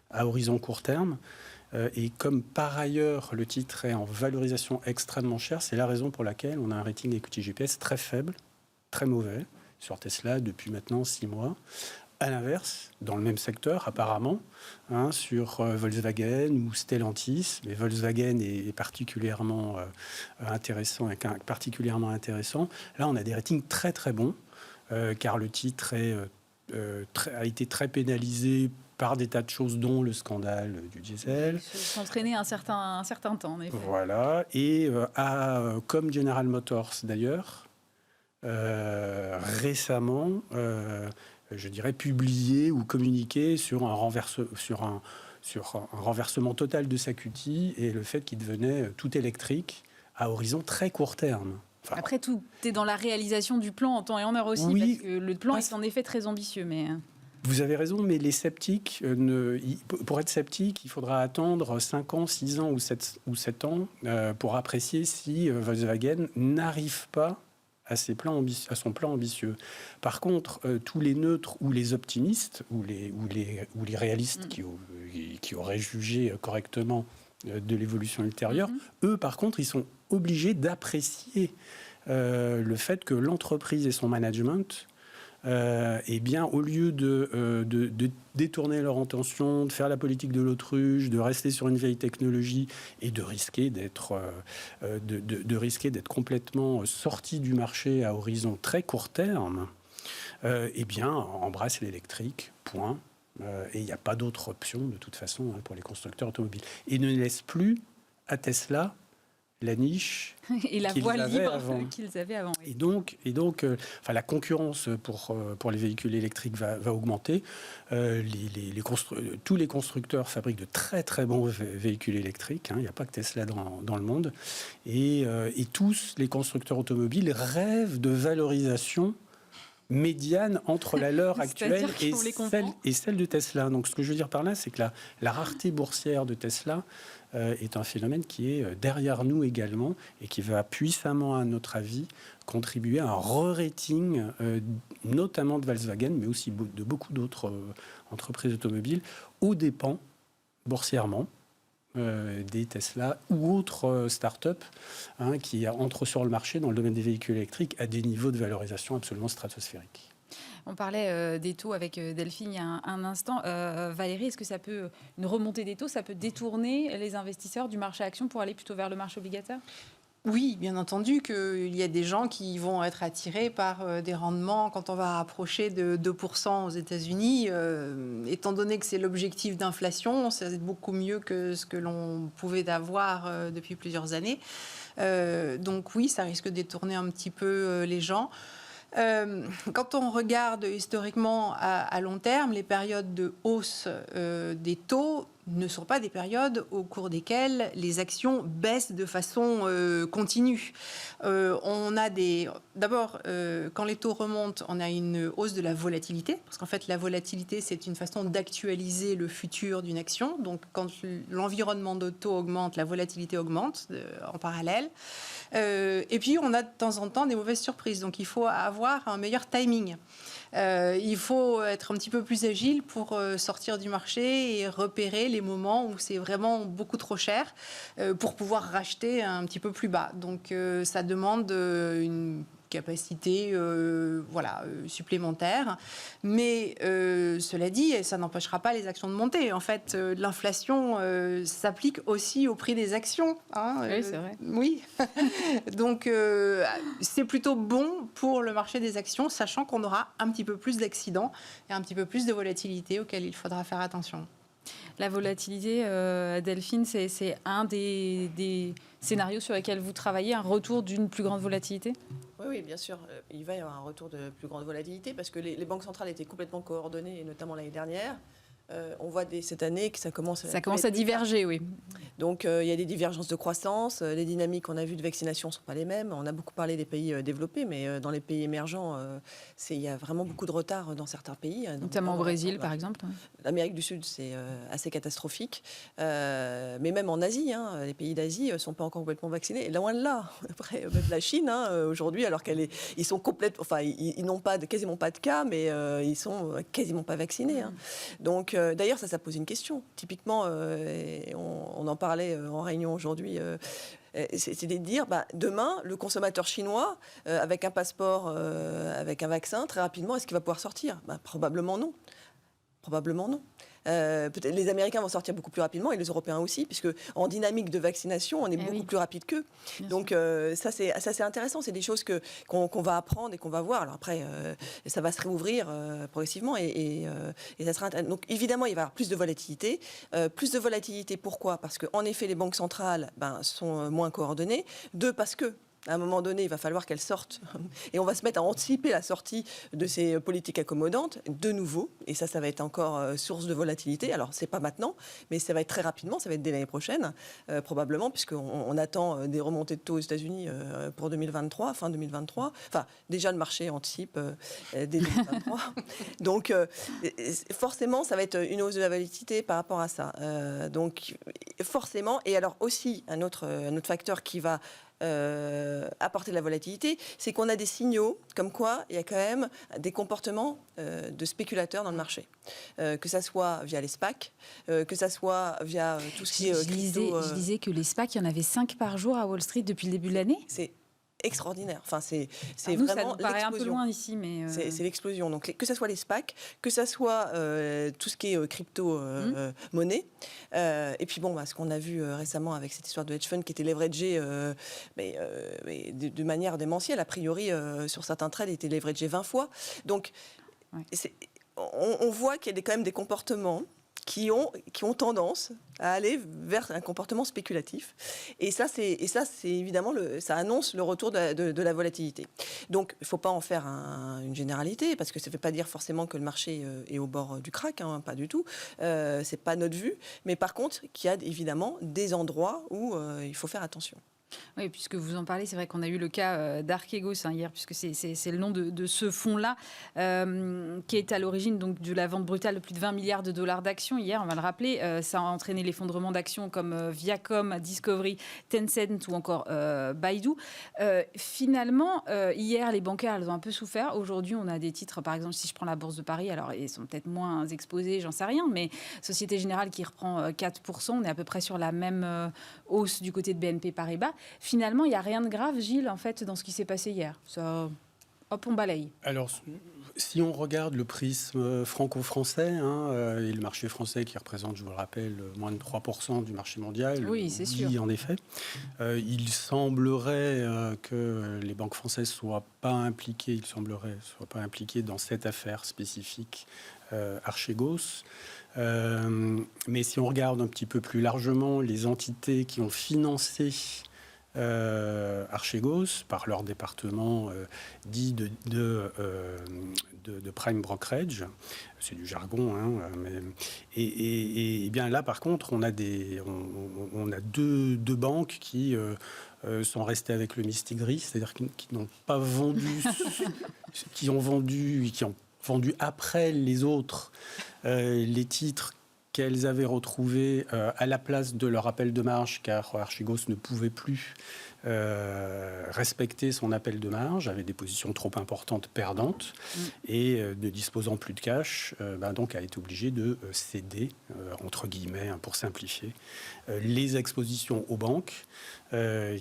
à horizon court terme. Et comme par ailleurs le titre est en valorisation extrêmement chère, c'est la raison pour laquelle on a un rating equity GPS très faible, très mauvais sur Tesla depuis maintenant 6 mois. À l'inverse, dans le même secteur apparemment, sur Volkswagen ou Stellantis, mais Volkswagen est particulièrement intéressant. Là, on a des ratings très très bons, car le titre a été très pénalisé par des tas de choses, dont le scandale du diesel. Ils se sont traînés un certain temps, en effet. Voilà, et comme General Motors d'ailleurs, récemment, je dirais, publié ou communiqué sur un renversement total de sa cutie et le fait qu'il devenait tout électrique à horizon très court terme. Après, tout est dans la réalisation du plan en temps et en heure aussi, parce que le plan est en effet très ambitieux, mais... Vous avez raison, mais les sceptiques, pour être sceptique, il faudra attendre 5 ans, 6 ans ou 7 ans pour apprécier si Volkswagen n'arrive pas à son plan ambitieux. Par contre, tous les neutres ou les optimistes ou les réalistes qui auraient jugé correctement de l'évolution ultérieure, eux, par contre, ils sont obligés d'apprécier le fait que l'entreprise et son management... au lieu de détourner leur intention, de faire la politique de l'autruche, de rester sur une vieille technologie et de risquer d'être complètement sorti du marché à horizon très court terme, embrasse l'électrique, point. Et il n'y a pas d'autre option de toute façon pour les constructeurs automobiles. Et ne laisse plus à Tesla la niche et la voie libre qu'ils avaient avant. Et donc, la concurrence pour les véhicules électriques va augmenter. Tous les constructeurs fabriquent de très très bons véhicules électriques. Il n'y a pas que Tesla dans le monde. Et tous les constructeurs automobiles rêvent de valorisation médiane entre la leur actuelle et celle de Tesla. Donc ce que je veux dire par là, c'est que la rareté boursière de Tesla est un phénomène qui est derrière nous également et qui va puissamment, à notre avis, contribuer à un re-rating, notamment de Volkswagen, mais aussi de beaucoup d'autres entreprises automobiles, aux dépens, boursièrement, des Tesla ou autres start-up qui entrent sur le marché dans le domaine des véhicules électriques à des niveaux de valorisation absolument stratosphériques. On parlait des taux avec Delphine il y a un instant. Valérie, est-ce que une remontée des taux, ça peut détourner les investisseurs du marché action pour aller plutôt vers le marché obligataire ? Oui, bien entendu qu'il y a des gens qui vont être attirés par des rendements quand on va approcher de 2% aux États-Unis. Étant donné que c'est l'objectif d'inflation, c'est beaucoup mieux que ce que l'on pouvait avoir depuis plusieurs années. Donc oui, ça risque de détourner un petit peu les gens. Quand on regarde historiquement à long terme, les périodes de hausse des taux ne sont pas des périodes au cours desquelles les actions baissent de façon continue. D'abord, quand les taux remontent, on a une hausse de la volatilité, parce qu'en fait, la volatilité, c'est une façon d'actualiser le futur d'une action. Donc, quand l'environnement de taux augmente, la volatilité augmente en parallèle. Et puis, on a de temps en temps des mauvaises surprises. Donc, il faut avoir un meilleur timing. Il faut être un petit peu plus agile pour sortir du marché et repérer les moments où c'est vraiment beaucoup trop cher pour pouvoir racheter un petit peu plus bas. Donc ça demande une capacité supplémentaire. Mais cela dit, ça n'empêchera pas les actions de monter. En fait, l'inflation s'applique aussi au prix des actions. Oui, c'est vrai. Oui. Donc, c'est plutôt bon pour le marché des actions, sachant qu'on aura un petit peu plus d'accidents et un petit peu plus de volatilité auxquelles il faudra faire attention. La volatilité, Delphine, c'est un des scénarios sur lesquels vous travaillez, un retour d'une plus grande volatilité ? Oui, bien sûr. Il va y avoir un retour de plus grande volatilité parce que les banques centrales étaient complètement coordonnées, et notamment l'année dernière. On voit dès cette année que ça commence à diverger, oui. Donc, il y a des divergences de croissance. Les dynamiques qu'on a vues de vaccination ne sont pas les mêmes. On a beaucoup parlé des pays développés, mais dans les pays émergents, il y a vraiment beaucoup de retard dans certains pays. Notamment au Brésil, par exemple. L'Amérique du Sud, c'est assez catastrophique. Mais même en Asie, les pays d'Asie ne sont pas encore complètement vaccinés. Et loin de là. Après, même la Chine, aujourd'hui, alors ils sont complètement... Enfin, ils n'ont quasiment pas de cas, mais ils sont quasiment pas vaccinés. Donc, d'ailleurs, ça pose une question. Typiquement, on en parlait en réunion aujourd'hui, c'est de dire, demain, le consommateur chinois, avec un passeport, avec un vaccin, très rapidement, est-ce qu'il va pouvoir sortir ? Probablement non. Probablement non. Peut-être les Américains vont sortir beaucoup plus rapidement et les Européens aussi, puisque en dynamique de vaccination, on est beaucoup plus rapide qu'eux. Donc ça c'est intéressant, c'est des choses qu'on va apprendre et qu'on va voir. Alors après, ça va se réouvrir progressivement et ça sera intéressant. Donc évidemment, il va y avoir plus de volatilité. Pourquoi ? Parce qu'en effet, les banques centrales sont moins coordonnées. Deux, parce que à un moment donné, il va falloir qu'elles sortent. Et on va se mettre à anticiper la sortie de ces politiques accommodantes, de nouveau. Et ça va être encore source de volatilité. Alors, ce n'est pas maintenant, mais ça va être très rapidement. Ça va être dès l'année prochaine, probablement, puisqu'on attend des remontées de taux aux États-Unis pour 2023, fin 2023. Enfin, déjà, le marché anticipe dès 2023. Donc, forcément, ça va être une hausse de la volatilité par rapport à ça. Donc, forcément. Et alors aussi, un autre facteur qui va apporter de la volatilité, c'est qu'on a des signaux comme quoi il y a quand même des comportements de spéculateurs dans le marché. Que ça soit via les SPAC, que ça soit via tout ce qui est crypto. Je disais que les SPAC, il y en avait 5 par jour à Wall Street depuis le début de l'année. C'est extraordinaire. Enfin, c'est nous, vraiment ça nous paraît un peu loin ici, mais c'est l'explosion. Donc, que ça soit les SPAC, que ça soit tout ce qui est crypto-monnaie. Et puis bon, ce qu'on a vu récemment avec cette histoire de hedge fund qui était leveragé mais de manière démentielle. A priori, sur certains trades, il était leveragé 20 fois. Donc, on voit qu'il y a quand même des comportements qui ont tendance à aller vers un comportement spéculatif. Et ça, c'est évidemment, ça annonce le retour de la volatilité. Donc, il ne faut pas en faire une généralité, parce que ça ne veut pas dire forcément que le marché est au bord du krach, pas du tout. Ce n'est pas notre vue. Mais par contre, qu'il y a évidemment des endroits où il faut faire attention. Oui, puisque vous en parlez, c'est vrai qu'on a eu le cas d'Archegos hier, puisque c'est le nom de ce fonds-là, qui est à l'origine donc, de la vente brutale de plus de 20 milliards de dollars d'actions. Hier, on va le rappeler, ça a entraîné l'effondrement d'actions comme Viacom, Discovery, Tencent ou encore Baidu. Finalement, hier, les bancaires, elles ont un peu souffert. Aujourd'hui, on a des titres, par exemple, si je prends la Bourse de Paris, alors ils sont peut-être moins exposés, j'en sais rien, mais Société Générale qui reprend 4%, on est à peu près sur la même hausse du côté de BNP Paribas. Finalement, il n'y a rien de grave, Gilles, en fait, dans ce qui s'est passé hier. Ça, hop, on balaye. Alors, si on regarde le prisme franco-français, et le marché français qui représente, je vous le rappelle, moins de 3% du marché mondial, Oui, c'est sûr. en effet, il semblerait que les banques françaises soient pas impliquées dans cette affaire spécifique Archegos. Mais si on regarde un petit peu plus largement les entités qui ont financé Archegos par leur département dit de prime brokerage, c'est du jargon, et bien là par contre on a deux banques qui sont restées avec le mistigris, c'est-à-dire qui n'ont pas vendu, qui ont vendu après les autres les titres qu'elles avaient retrouvés à la place de leur appel de marge, car Archegos ne pouvait plus respecter son appel de marge, avait des positions trop importantes perdantes, et ne disposant plus de cash, donc a été obligé de céder, entre guillemets, pour simplifier, les expositions aux banques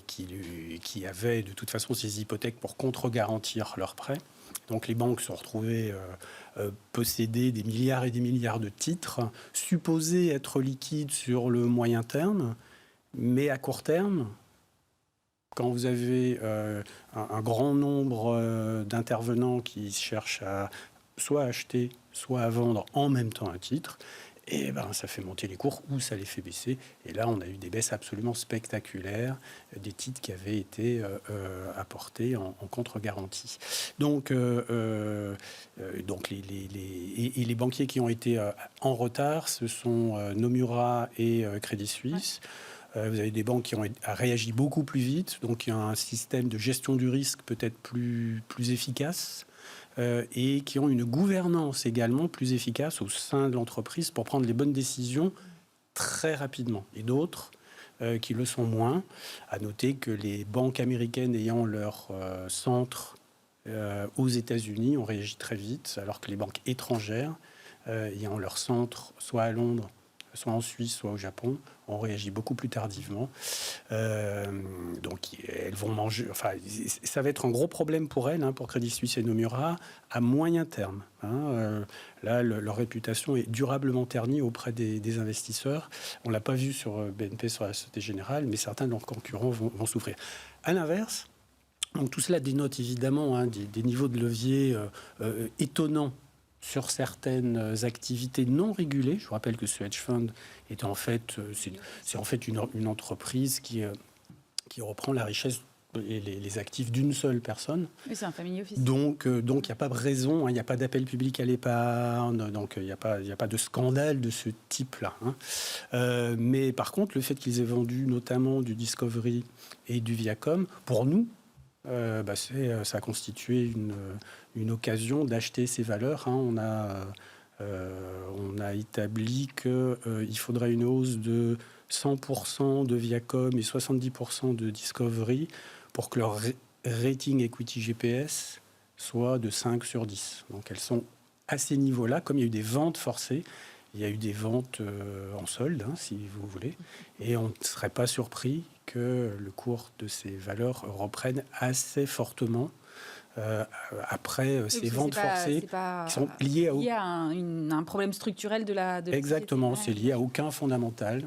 qui avaient de toute façon ces hypothèques pour contre-garantir leurs prêts. Donc les banques se sont retrouvées posséder des milliards et des milliards de titres, supposés être liquides sur le moyen terme, mais à court terme, quand vous avez un grand nombre d'intervenants qui cherchent à soit acheter, soit à vendre en même temps un titre, et ça fait monter les cours ou ça les fait baisser. Et là, on a eu des baisses absolument spectaculaires, des titres qui avaient été apportés en contre-garantie. Donc les banquiers qui ont été en retard, ce sont Nomura et Crédit Suisse. Vous avez des banques qui ont réagi beaucoup plus vite, donc il y a un système de gestion du risque peut-être plus efficace. Et qui ont une gouvernance également plus efficace au sein de l'entreprise pour prendre les bonnes décisions très rapidement. Et d'autres qui le sont moins. À noter que les banques américaines ayant leur centre aux États-Unis ont réagi très vite, alors que les banques étrangères ayant leur centre soit à Londres, soit en Suisse, soit au Japon, ont réagi beaucoup plus tardivement. Donc, elles vont manger... Enfin, ça va être un gros problème pour elles, pour Crédit Suisse et Nomura, à moyen terme. Là, leur réputation est durablement ternie auprès des investisseurs. On ne l'a pas vu sur BNP, sur la Société Générale, mais certains de leurs concurrents vont souffrir. À l'inverse, donc tout cela dénote évidemment des niveaux de levier étonnants sur certaines activités non régulées. Je vous rappelle que ce hedge fund est en fait, c'est en fait une entreprise qui reprend la richesse et les actifs d'une seule personne. Oui, c'est un family office. Donc il n'y a pas de raison, il n'y a pas d'appel public à l'épargne, donc il n'y a pas de scandale de ce type-là. Mais par contre, le fait qu'ils aient vendu notamment du Discovery et du Viacom, pour nous, ça a constitué une occasion d'acheter ces valeurs. On a établi qu'il faudrait une hausse de 100% de Viacom et 70% de Discovery pour que leur rating equity GPS soit de 5 sur 10. Donc elles sont à ces niveaux-là. Comme il y a eu des ventes forcées, il y a eu des ventes en solde, si vous voulez, et on ne serait pas surpris que le cours de ces valeurs reprenne assez fortement après ces ventes forcées qui sont liées à un problème structurel de la Exactement, société. C'est lié à aucun fondamental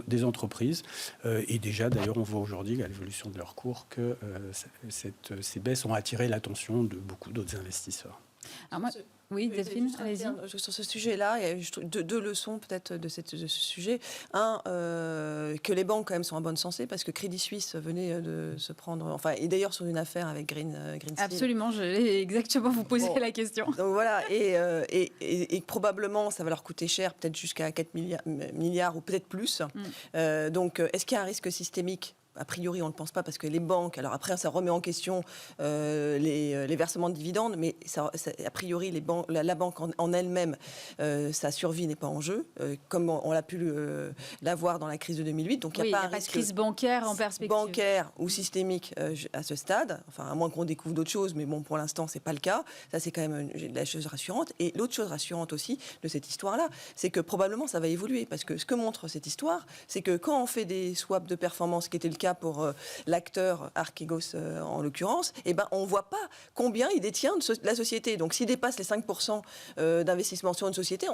des entreprises. Et déjà, d'ailleurs, on voit aujourd'hui à l'évolution de leur cours que ces baisses ont attiré l'attention de beaucoup d'autres investisseurs. Alors moi, oui, Delphine, allez-y. Sur ce sujet-là, il y a deux leçons peut-être de ce sujet. Que les banques quand même sont en bonne santé, parce que Crédit Suisse venait de se prendre, et d'ailleurs sur une affaire avec Green Steel. Absolument, je l'ai exactement vous poser la question. Donc voilà, et probablement ça va leur coûter cher, peut-être jusqu'à 4 milliards ou peut-être plus. Donc est-ce qu'il y a un risque systémique ? A priori, on ne le pense pas parce que les banques... Alors après, ça remet en question les versements de dividendes, mais a priori, la banque en elle-même, sa survie n'est pas en jeu, comme on l'a pu l'avoir dans la crise de 2008. Donc il n'y a pas de crise bancaire en perspective. Bancaire ou systémique à ce stade, à moins qu'on découvre d'autres choses, mais bon, pour l'instant, ce n'est pas le cas. Ça, c'est quand même la chose rassurante. Et l'autre chose rassurante aussi de cette histoire-là, c'est que probablement, ça va évoluer. Parce que ce que montre cette histoire, c'est que quand on fait des swaps de performance, qui était le cas cas pour l'acteur Archegos en l'occurrence, on ne voit pas combien il détient de la société. Donc s'il dépasse les 5% d'investissement sur une société,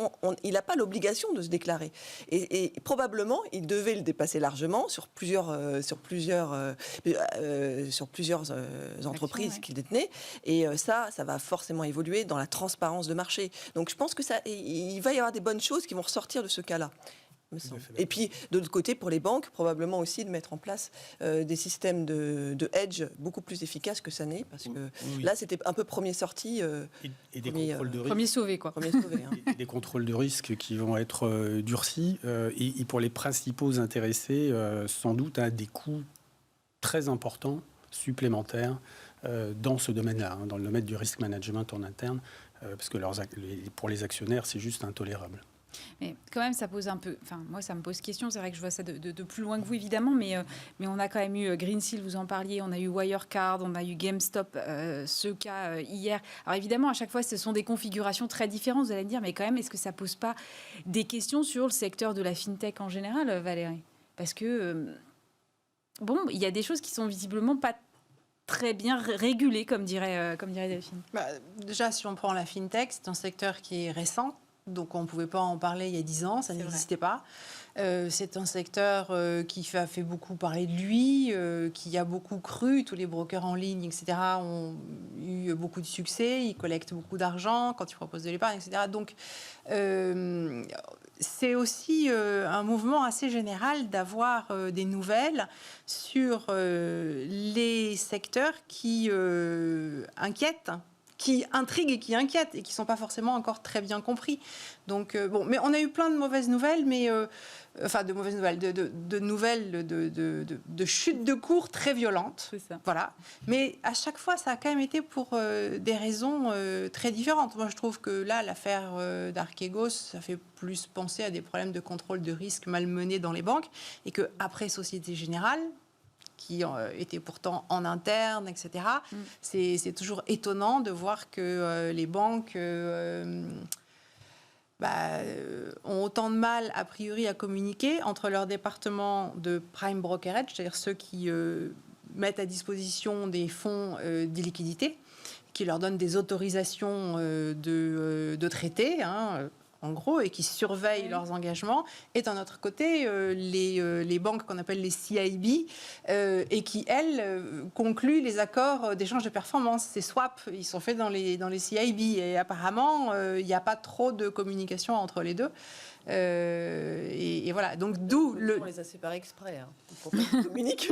il n'a pas l'obligation de se déclarer. Et probablement, il devait le dépasser largement sur plusieurs entreprises qu'il détenait. Et ça va forcément évoluer dans la transparence de marché. Donc je pense que il va y avoir des bonnes choses qui vont ressortir de ce cas-là. Et puis, de l'autre côté, pour les banques, probablement aussi de mettre en place des systèmes de hedge beaucoup plus efficaces que ça n'est, parce que là, c'était un peu premier sorti. Et des contrôles de risque. Premier sauvé, quoi. Premier sauvé, hein. Et des contrôles de risque qui vont être durcis. Et pour les principaux intéressés, sans doute à des coûts très importants, supplémentaires, dans ce domaine-là, dans le domaine du risk management en interne, parce que pour les actionnaires, c'est juste intolérable. Mais quand même, ça pose un peu... Enfin, moi, ça me pose question. C'est vrai que je vois ça de plus loin que vous, évidemment. Mais on a quand même eu Greensill, vous en parliez. On a eu Wirecard, on a eu GameStop, ce cas hier. Alors évidemment, à chaque fois, ce sont des configurations très différentes. Vous allez me dire, mais quand même, est-ce que ça pose pas des questions sur le secteur de la FinTech en général, Valérie? Parce que, il y a des choses qui sont visiblement pas très bien régulées, comme dirait Delphine. Déjà, si on prend la FinTech, c'est un secteur qui est récent. Donc on ne pouvait pas en parler il y a 10 ans, ça n'existait pas. C'est un secteur qui a fait beaucoup parler de lui, qui a beaucoup cru. Tous les brokers en ligne, etc., ont eu beaucoup de succès. Ils collectent beaucoup d'argent quand ils proposent de l'épargne, etc. Donc c'est aussi un mouvement assez général d'avoir des nouvelles sur les secteurs qui inquiètent, qui intriguent et qui inquiètent et qui ne sont pas forcément encore très bien compris. Donc, mais on a eu plein de mauvaises nouvelles, mais de mauvaises nouvelles, de nouvelles de chutes de cours très violentes. C'est ça. Voilà. Mais à chaque fois, ça a quand même été pour des raisons très différentes. Moi, je trouve que là, l'affaire d'Archegos, ça fait plus penser à des problèmes de contrôle de risque malmenés dans les banques, et que après Société Générale, qui était pourtant en interne, etc. C'est toujours étonnant de voir que les banques ont autant de mal, a priori, à communiquer entre leur département de prime brokerage, c'est-à-dire ceux qui mettent à disposition des fonds d'illiquidité, qui leur donnent des autorisations de traiter, en gros, et qui surveillent leurs engagements, et d'un autre côté, les banques qu'on appelle les CIB, et qui, elles, concluent les accords d'échange de performance. Ces swaps, ils sont faits dans les CIB, et apparemment, il n'y a pas trop de communication entre les deux. Et voilà, donc d'où On les a séparés exprès, pour pas qu'ils communiquent.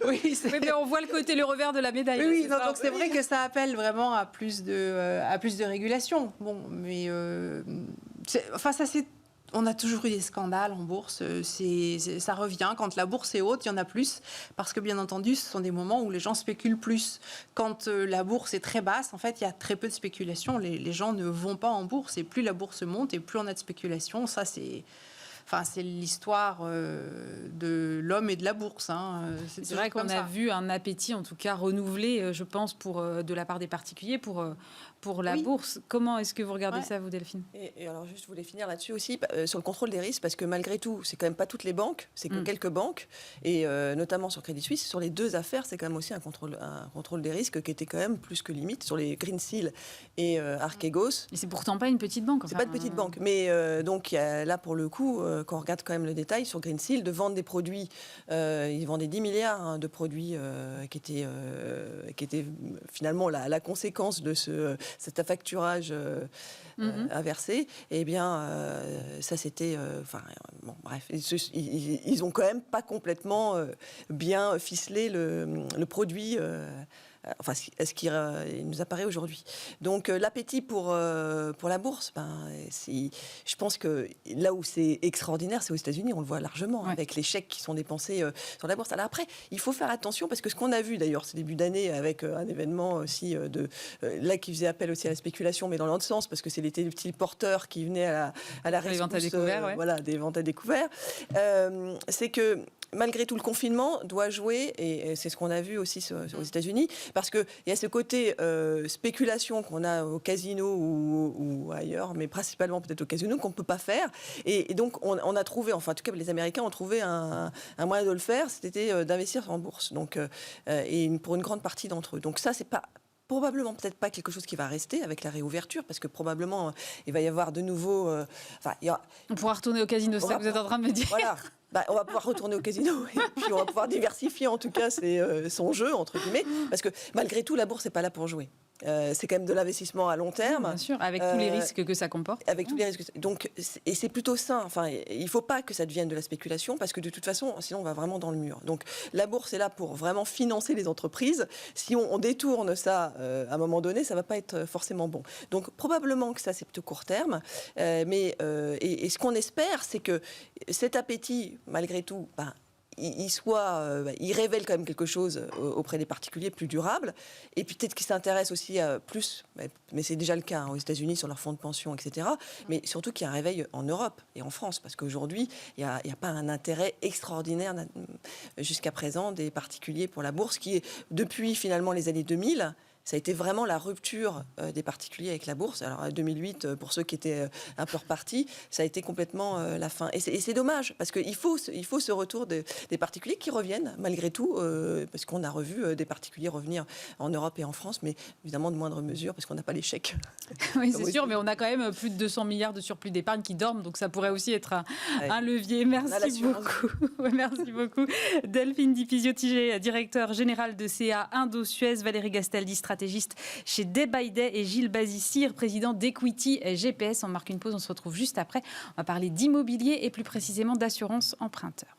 Oui, mais on voit le revers de la médaille. Oui, donc c'est vrai que ça appelle vraiment à plus de régulation. Bon, mais on a toujours eu des scandales en bourse. Ça revient. Quand la bourse est haute, il y en a plus. Parce que, bien entendu, ce sont des moments où les gens spéculent plus. Quand la bourse est très basse, en fait, il y a très peu de spéculation. Les gens ne vont pas en bourse. Et plus la bourse monte, et plus on a de spéculation. Ça, c'est l'histoire de l'homme et de la bourse. C'est vrai qu'on a vu un appétit, en tout cas renouvelé, je pense, de la part des particuliers pour la bourse. Comment est-ce que vous regardez ça, vous, Delphine? Et alors, juste, je voulais finir là-dessus aussi, sur le contrôle des risques, parce que malgré tout, c'est quand même pas toutes les banques, c'est que quelques banques, et notamment sur Crédit Suisse. Sur les deux affaires, c'est quand même aussi un contrôle des risques qui était quand même plus que limite, sur les Greensill et Archegos. Et c'est pourtant pas une petite banque. C'est pas une petite banque, mais donc y a, là, pour le coup, quand on regarde quand même le détail, sur Greensill, de vendre des produits, ils vendaient 10 milliards de produits qui étaient finalement la conséquence de cet affacturage inversé. Eh bien, ça c'était... bref, ils ont quand même pas complètement bien ficelé le produit... ce qui nous apparaît aujourd'hui. Donc l'appétit pour la bourse, je pense que là où c'est extraordinaire, c'est aux États-Unis, on le voit largement, avec les chèques qui sont dépensés sur la bourse. Alors après, il faut faire attention, parce que ce qu'on a vu d'ailleurs ce début d'année, avec un événement aussi là qui faisait appel aussi à la spéculation, mais dans l'autre sens, parce que c'est les petits porteurs qui venaient à la rescousse, des ventes à découvert, des ventes à découvert, c'est que malgré tout, le confinement doit jouer, et c'est ce qu'on a vu aussi aux États-Unis, parce qu'il y a ce côté spéculation qu'on a au casino ou ailleurs, mais principalement peut-être au casino, qu'on ne peut pas faire. Et donc, on a trouvé, enfin, en tout cas, les Américains ont trouvé un moyen de le faire, c'était d'investir en bourse. Donc, et pour une grande partie d'entre eux. Donc ça, c'est pas... Probablement peut-être pas quelque chose qui va rester avec la réouverture, parce que probablement il va y avoir de nouveau... On pourra retourner au casino, c'est ça que vous êtes en train de me dire. Voilà. On va pouvoir retourner au casino et puis on va pouvoir diversifier en tout cas son jeu, entre guillemets, parce que malgré tout, la bourse n'est pas là pour jouer. C'est quand même de l'investissement à long terme. Bien sûr, avec tous les risques que ça comporte. Avec tous les risques. Donc, et c'est plutôt sain. Enfin, il ne faut pas que ça devienne de la spéculation, parce que de toute façon, sinon on va vraiment dans le mur. Donc la bourse est là pour vraiment financer les entreprises. Si on détourne ça à un moment donné, ça ne va pas être forcément bon. Donc probablement que ça, c'est plutôt court terme. Mais ce qu'on espère, c'est que cet appétit, malgré tout, il révèle quand même quelque chose auprès des particuliers plus durable, et puis peut-être qu'il s'intéresse aussi à plus, mais c'est déjà le cas aux États-Unis sur leurs fonds de pension, etc. Mais surtout qu'il y a un réveil en Europe et en France, parce qu'aujourd'hui, il n'y a pas un intérêt extraordinaire jusqu'à présent des particuliers pour la bourse, qui est, depuis finalement les années 2000, ça a été vraiment la rupture des particuliers avec la bourse. Alors, en 2008, pour ceux qui étaient un peu repartis, ça a été complètement la fin. Et c'est dommage, parce qu'il faut ce retour des particuliers qui reviennent, malgré tout, parce qu'on a revu des particuliers revenir en Europe et en France, mais évidemment de moindre mesure, parce qu'on n'a pas les chèques. Oui, c'est sûr, mais on a quand même plus de 200 milliards de surplus d'épargne qui dorment, donc ça pourrait aussi être un levier. Merci beaucoup. Merci beaucoup. Delphine Di Pisio-Tiger, directeur général de CA Indo-Suez, Valérie Gastaldi, stratégiste chez Day by Day, et Gilles Bazissire, président d'Equity GPS. On marque une pause, on se retrouve juste après. On va parler d'immobilier et plus précisément d'assurance emprunteur.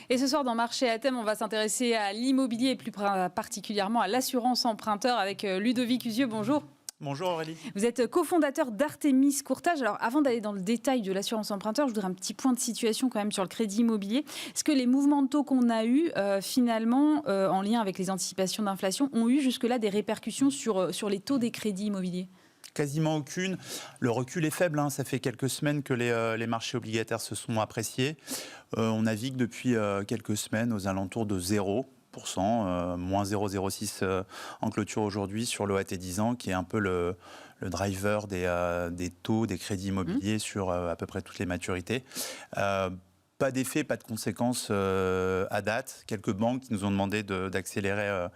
Et ce soir, dans Marché à thème, on va s'intéresser à l'immobilier et plus particulièrement à l'assurance emprunteur avec Ludovic Usieux. Bonjour. Bonjour Aurélie. Vous êtes cofondateur d'Artemis Courtage. Alors avant d'aller dans le détail de l'assurance emprunteur, je voudrais un petit point de situation quand même sur le crédit immobilier. Est-ce que les mouvements de taux qu'on a eus, finalement, en lien avec les anticipations d'inflation, ont eu jusque-là des répercussions sur les taux des crédits immobiliers ? Quasiment aucune. Le recul est faible. Ça fait quelques semaines que les marchés obligataires se sont appréciés. On navigue depuis quelques semaines aux alentours de 0%, moins 0,06 en clôture aujourd'hui sur l'OAT 10 ans, qui est un peu le driver des taux, des crédits immobiliers sur à peu près toutes les maturités. Pas d'effet, pas de conséquences à date. Quelques banques qui nous ont demandé d'accélérer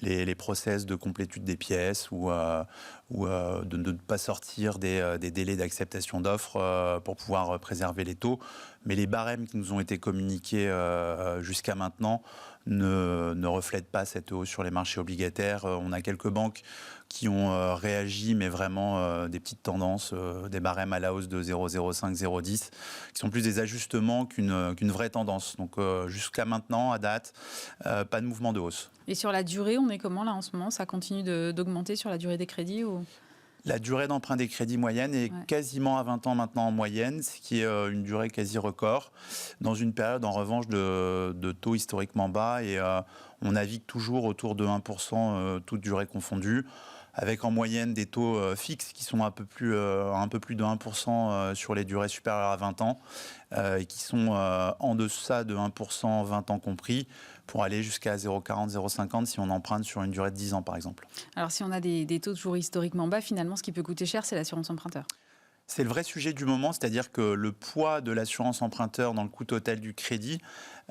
les process de complétude des pièces ou de ne pas sortir des délais d'acceptation d'offres pour pouvoir préserver les taux. Mais les barèmes qui nous ont été communiqués jusqu'à maintenant ne reflètent pas cette hausse sur les marchés obligataires. On a quelques banques qui ont réagi, mais vraiment des petites tendances, des barèmes à la hausse de 0,05, 0,10, qui sont plus des ajustements qu'une vraie tendance. Donc jusqu'à maintenant, à date, pas de mouvement de hausse. Et sur la durée, on est comment là en ce moment ? Ça continue d'augmenter sur la durée des crédits ou... La durée d'emprunt des crédits moyenne est quasiment à 20 ans maintenant en moyenne, ce qui est une durée quasi record, dans une période en revanche de taux historiquement bas, et on navigue toujours autour de 1%, toute durée confondue, avec en moyenne des taux fixes qui sont un peu plus de 1% sur les durées supérieures à 20 ans, et qui sont en deçà de 1%, 20 ans compris, pour aller jusqu'à 0,40, 0,50 si on emprunte sur une durée de 10 ans, par exemple. Alors, si on a des taux toujours historiquement bas, finalement, ce qui peut coûter cher, c'est l'assurance emprunteur. C'est le vrai sujet du moment, c'est-à-dire que le poids de l'assurance emprunteur dans le coût total du crédit,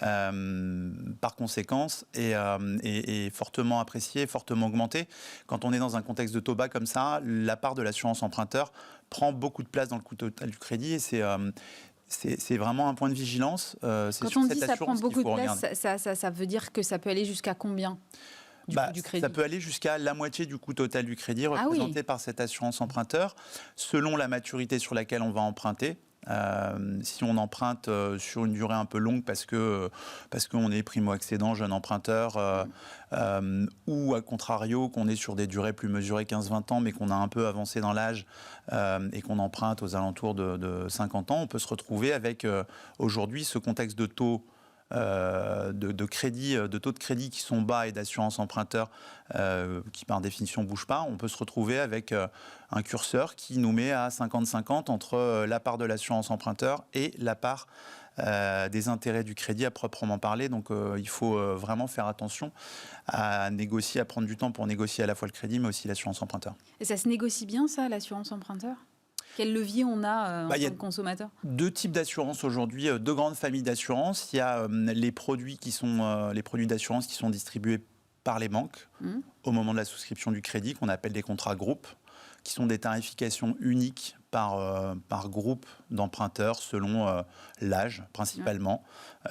par conséquence, est fortement apprécié, fortement augmenté. Quand on est dans un contexte de taux bas comme ça, la part de l'assurance emprunteur prend beaucoup de place dans le coût total du crédit, et c'est vraiment un point de vigilance. Quand on dit ça prend beaucoup de place, ça veut dire que ça peut aller jusqu'à combien du crédit ? Ça peut aller jusqu'à la moitié du coût total du crédit représenté par cette assurance emprunteur, selon la maturité sur laquelle on va emprunter. Si on emprunte sur une durée un peu longue parce qu'on est primo-accédant, jeune emprunteur, ou à contrario qu'on est sur des durées plus mesurées, 15-20 ans, mais qu'on a un peu avancé dans l'âge et qu'on emprunte aux alentours de 50 ans, on peut se retrouver avec aujourd'hui ce contexte de taux de crédit, de taux de crédit qui sont bas et d'assurance emprunteur qui par définition ne bougent pas, on peut se retrouver avec un curseur qui nous met à 50-50 entre la part de l'assurance emprunteur et la part des intérêts du crédit à proprement parler. Donc il faut vraiment faire attention à négocier, à prendre du temps pour négocier à la fois le crédit mais aussi l'assurance emprunteur. Et ça se négocie bien ça, l'assurance emprunteur ? Quel levier on a en tant que consommateur ? Deux types d'assurance aujourd'hui, deux grandes familles d'assurance. Il y a les produits qui sont les produits d'assurance qui sont distribués par les banques au moment de la souscription du crédit, qu'on appelle des contrats groupes, qui sont des tarifications uniques par groupe d'emprunteurs selon l'âge principalement.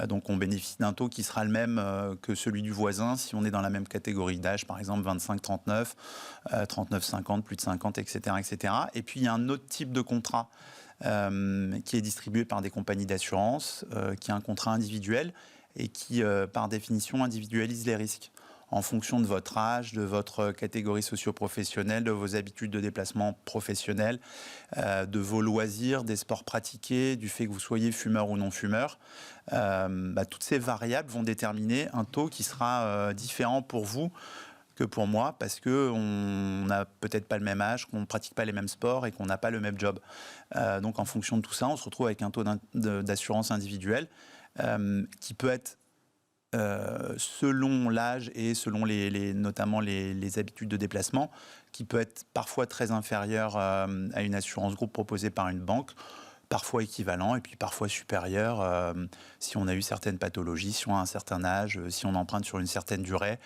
Donc on bénéficie d'un taux qui sera le même que celui du voisin si on est dans la même catégorie d'âge, par exemple 25-39, 39-50, plus de 50, etc., etc. Et puis il y a un autre type de contrat qui est distribué par des compagnies d'assurance, qui est un contrat individuel et qui, par définition, individualise les risques en fonction de votre âge, de votre catégorie socio-professionnelle, de vos habitudes de déplacement professionnel, de vos loisirs, des sports pratiqués, du fait que vous soyez fumeur ou non fumeur. Toutes ces variables vont déterminer un taux qui sera différent pour vous que pour moi, parce qu'on n'a peut-être pas le même âge, qu'on ne pratique pas les mêmes sports et qu'on n'a pas le même job. Donc en fonction de tout ça, on se retrouve avec un taux d'assurance individuelle qui peut être selon l'âge et selon notamment les habitudes de déplacement, qui peut être parfois très inférieur à une assurance groupe proposée par une banque, parfois équivalent et puis parfois supérieur si on a eu certaines pathologies, si on a un certain âge, si on emprunte sur une certaine durée,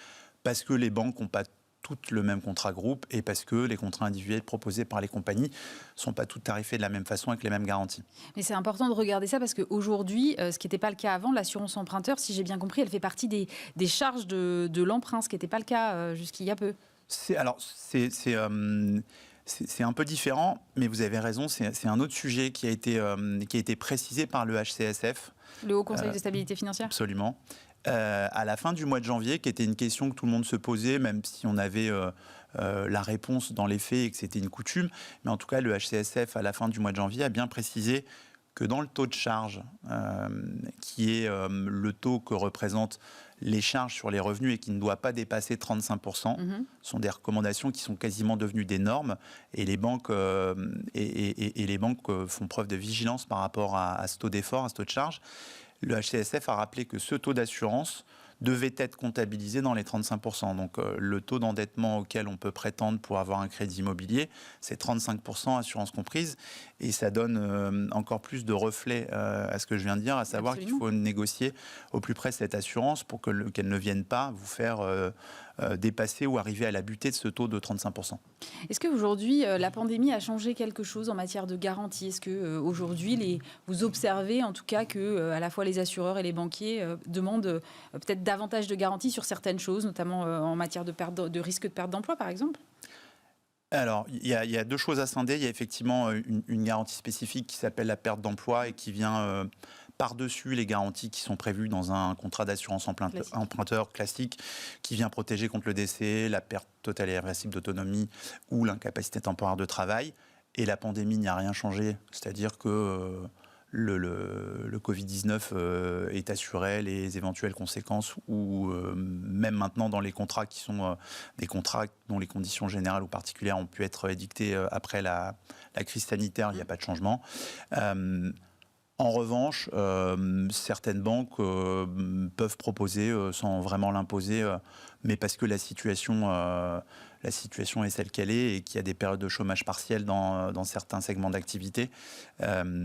parce que les banques n'ont pas toutes le même contrat groupe et parce que les contrats individuels proposés par les compagnies ne sont pas tous tarifés de la même façon avec les mêmes garanties. Mais c'est important de regarder ça parce qu'aujourd'hui, ce qui n'était pas le cas avant, l'assurance emprunteur, si j'ai bien compris, elle fait partie des charges de l'emprunt, ce qui n'était pas le cas jusqu'il y a peu. C'est un peu différent, mais vous avez raison, c'est un autre sujet qui a été précisé par le HCSF. Le Haut Conseil de stabilité financière ? Absolument. À la fin du mois de janvier, qui était une question que tout le monde se posait, même si on avait la réponse dans les faits et que c'était une coutume. Mais en tout cas, le HCSF, à la fin du mois de janvier, a bien précisé que dans le taux de charge, qui est le taux que représentent les charges sur les revenus et qui ne doit pas dépasser 35%, sont des recommandations qui sont quasiment devenues des normes. Et les banques, les banques font preuve de vigilance par rapport à ce taux d'effort, à ce taux de charge. Le HCSF a rappelé que ce taux d'assurance devait être comptabilisé dans les 35%. Donc le taux d'endettement auquel on peut prétendre pour avoir un crédit immobilier, c'est 35%, assurance comprise. Et ça donne encore plus de reflet à ce que je viens de dire, à savoir qu'il faut négocier au plus près cette assurance pour qu'elle ne vienne pas vous faire dépasser ou arriver à la butée de ce taux de 35%. Est-ce qu'aujourd'hui, la pandémie a changé quelque chose en matière de garantie ? Est-ce qu'aujourd'hui, vous observez en tout cas que à la fois les assureurs et les banquiers demandent peut-être davantage de garanties sur certaines choses, notamment en matière de risque de perte d'emploi, par exemple ? Alors, il y a deux choses à scinder. Il y a effectivement une garantie spécifique qui s'appelle la perte d'emploi et qui vient par-dessus les garanties qui sont prévues dans un contrat d'assurance emprunteur classique, qui vient protéger contre le décès, la perte totale et irréversible d'autonomie ou l'incapacité temporaire de travail. Et la pandémie n'y a rien changé. C'est-à-dire que le Covid-19 est assuré, les éventuelles conséquences, ou même maintenant dans les contrats qui sont des contrats dont les conditions générales ou particulières ont pu être édictées après la crise sanitaire, il n'y a pas de changement. En revanche, certaines banques peuvent proposer, sans vraiment l'imposer, mais parce que la situation est celle qu'elle est et qu'il y a des périodes de chômage partiel dans certains segments d'activité,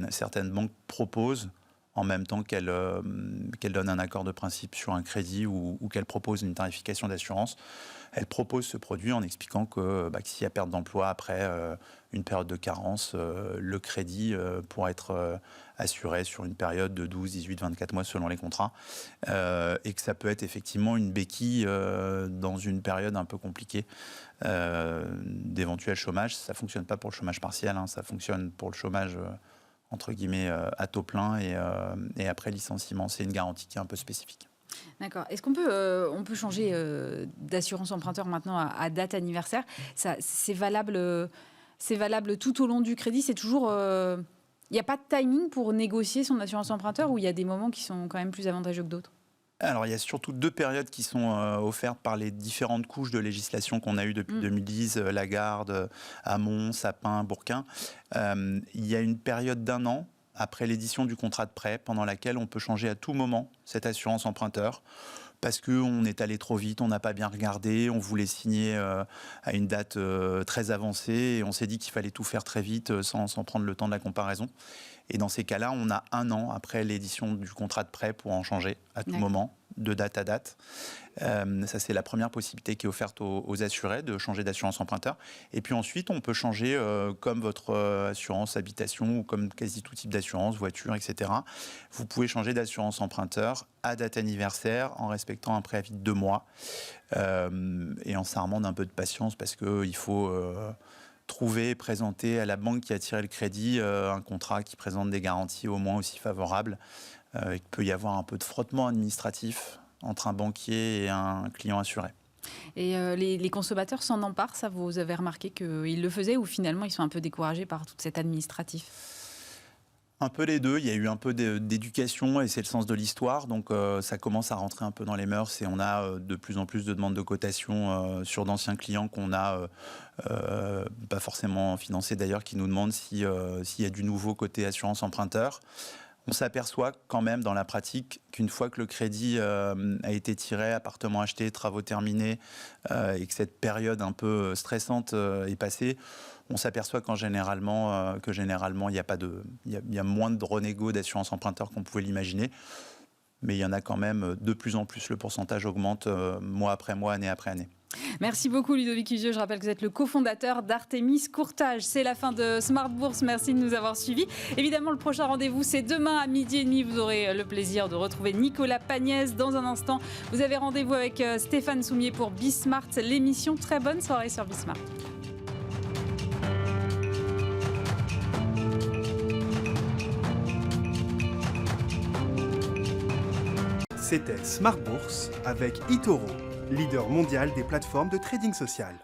certaines banques proposent, en même temps qu'elles donnent un accord de principe sur un crédit ou qu'elles proposent une tarification d'assurance, elles proposent ce produit en expliquant que s'il y a perte d'emploi après une période de carence, le crédit pourra être assuré sur une période de 12, 18, 24 mois selon les contrats, et que ça peut être effectivement une béquille dans une période un peu compliquée d'éventuel chômage. Ça ne fonctionne pas pour le chômage partiel, ça fonctionne pour le chômage entre guillemets à taux plein et après licenciement. C'est une garantie qui est un peu spécifique. D'accord. Est-ce qu'on peut changer d'assurance emprunteur maintenant à date anniversaire ? C'est valable tout au long du crédit ? C'est toujours Il n'y a pas de timing pour négocier son assurance emprunteur ou il y a des moments qui sont quand même plus avantageux que d'autres? Alors, il y a surtout 2 périodes qui sont offertes par les différentes couches de législation qu'on a eues depuis 2010, Lagarde, Hamon, Sapin, Bourquin. Il y a une période d'1 an après l'édition du contrat de prêt, pendant laquelle on peut changer à tout moment cette assurance emprunteur, parce qu'on est allé trop vite, on n'a pas bien regardé, on voulait signer à une date très avancée, et on s'est dit qu'il fallait tout faire très vite sans prendre le temps de la comparaison. Et dans ces cas-là, on a 1 an après l'édition du contrat de prêt pour en changer à tout moment, de date à date. Ça, c'est la première possibilité qui est offerte aux assurés, de changer d'assurance emprunteur. Et puis ensuite, on peut changer comme votre assurance habitation ou comme quasi tout type d'assurance, voiture, etc. Vous pouvez changer d'assurance emprunteur à date anniversaire en respectant un préavis de 2 mois et en s'armant d'un peu de patience parce qu'il faut trouver et présenter à la banque qui a tiré le crédit un contrat qui présente des garanties au moins aussi favorables. Il peut y avoir un peu de frottement administratif entre un banquier et un client assuré. Et les consommateurs s'en emparent, ça vous avez remarqué qu'ils le faisaient ou finalement ils sont un peu découragés par tout cet administratif? Un peu les deux, il y a eu un peu d'éducation et c'est le sens de l'histoire, donc ça commence à rentrer un peu dans les mœurs et on a de plus en plus de demandes de cotation sur d'anciens clients qu'on a pas forcément financés d'ailleurs, qui nous demandent s'il y a du nouveau côté assurance emprunteur. On s'aperçoit quand même dans la pratique qu'une fois que le crédit a été tiré, appartement acheté, travaux terminés, et que cette période un peu stressante est passée, on s'aperçoit généralement, il y a moins de renégo d'assurance emprunteur qu'on pouvait l'imaginer. Mais il y en a quand même de plus en plus, le pourcentage augmente mois après mois, année après année. Merci beaucoup Ludovic Usieux. Je rappelle que vous êtes le cofondateur d'Artémis Courtage. C'est la fin de Smart Bourse. Merci de nous avoir suivis. Évidemment, le prochain rendez-vous, c'est demain à 12h30. Vous aurez le plaisir de retrouver Nicolas Pagnès. Dans un instant, vous avez rendez-vous avec Stéphane Soumier pour Bismart, l'émission. Très bonne soirée sur Bismart. C'était Smart Bourse avec eToro, leader mondial des plateformes de trading social.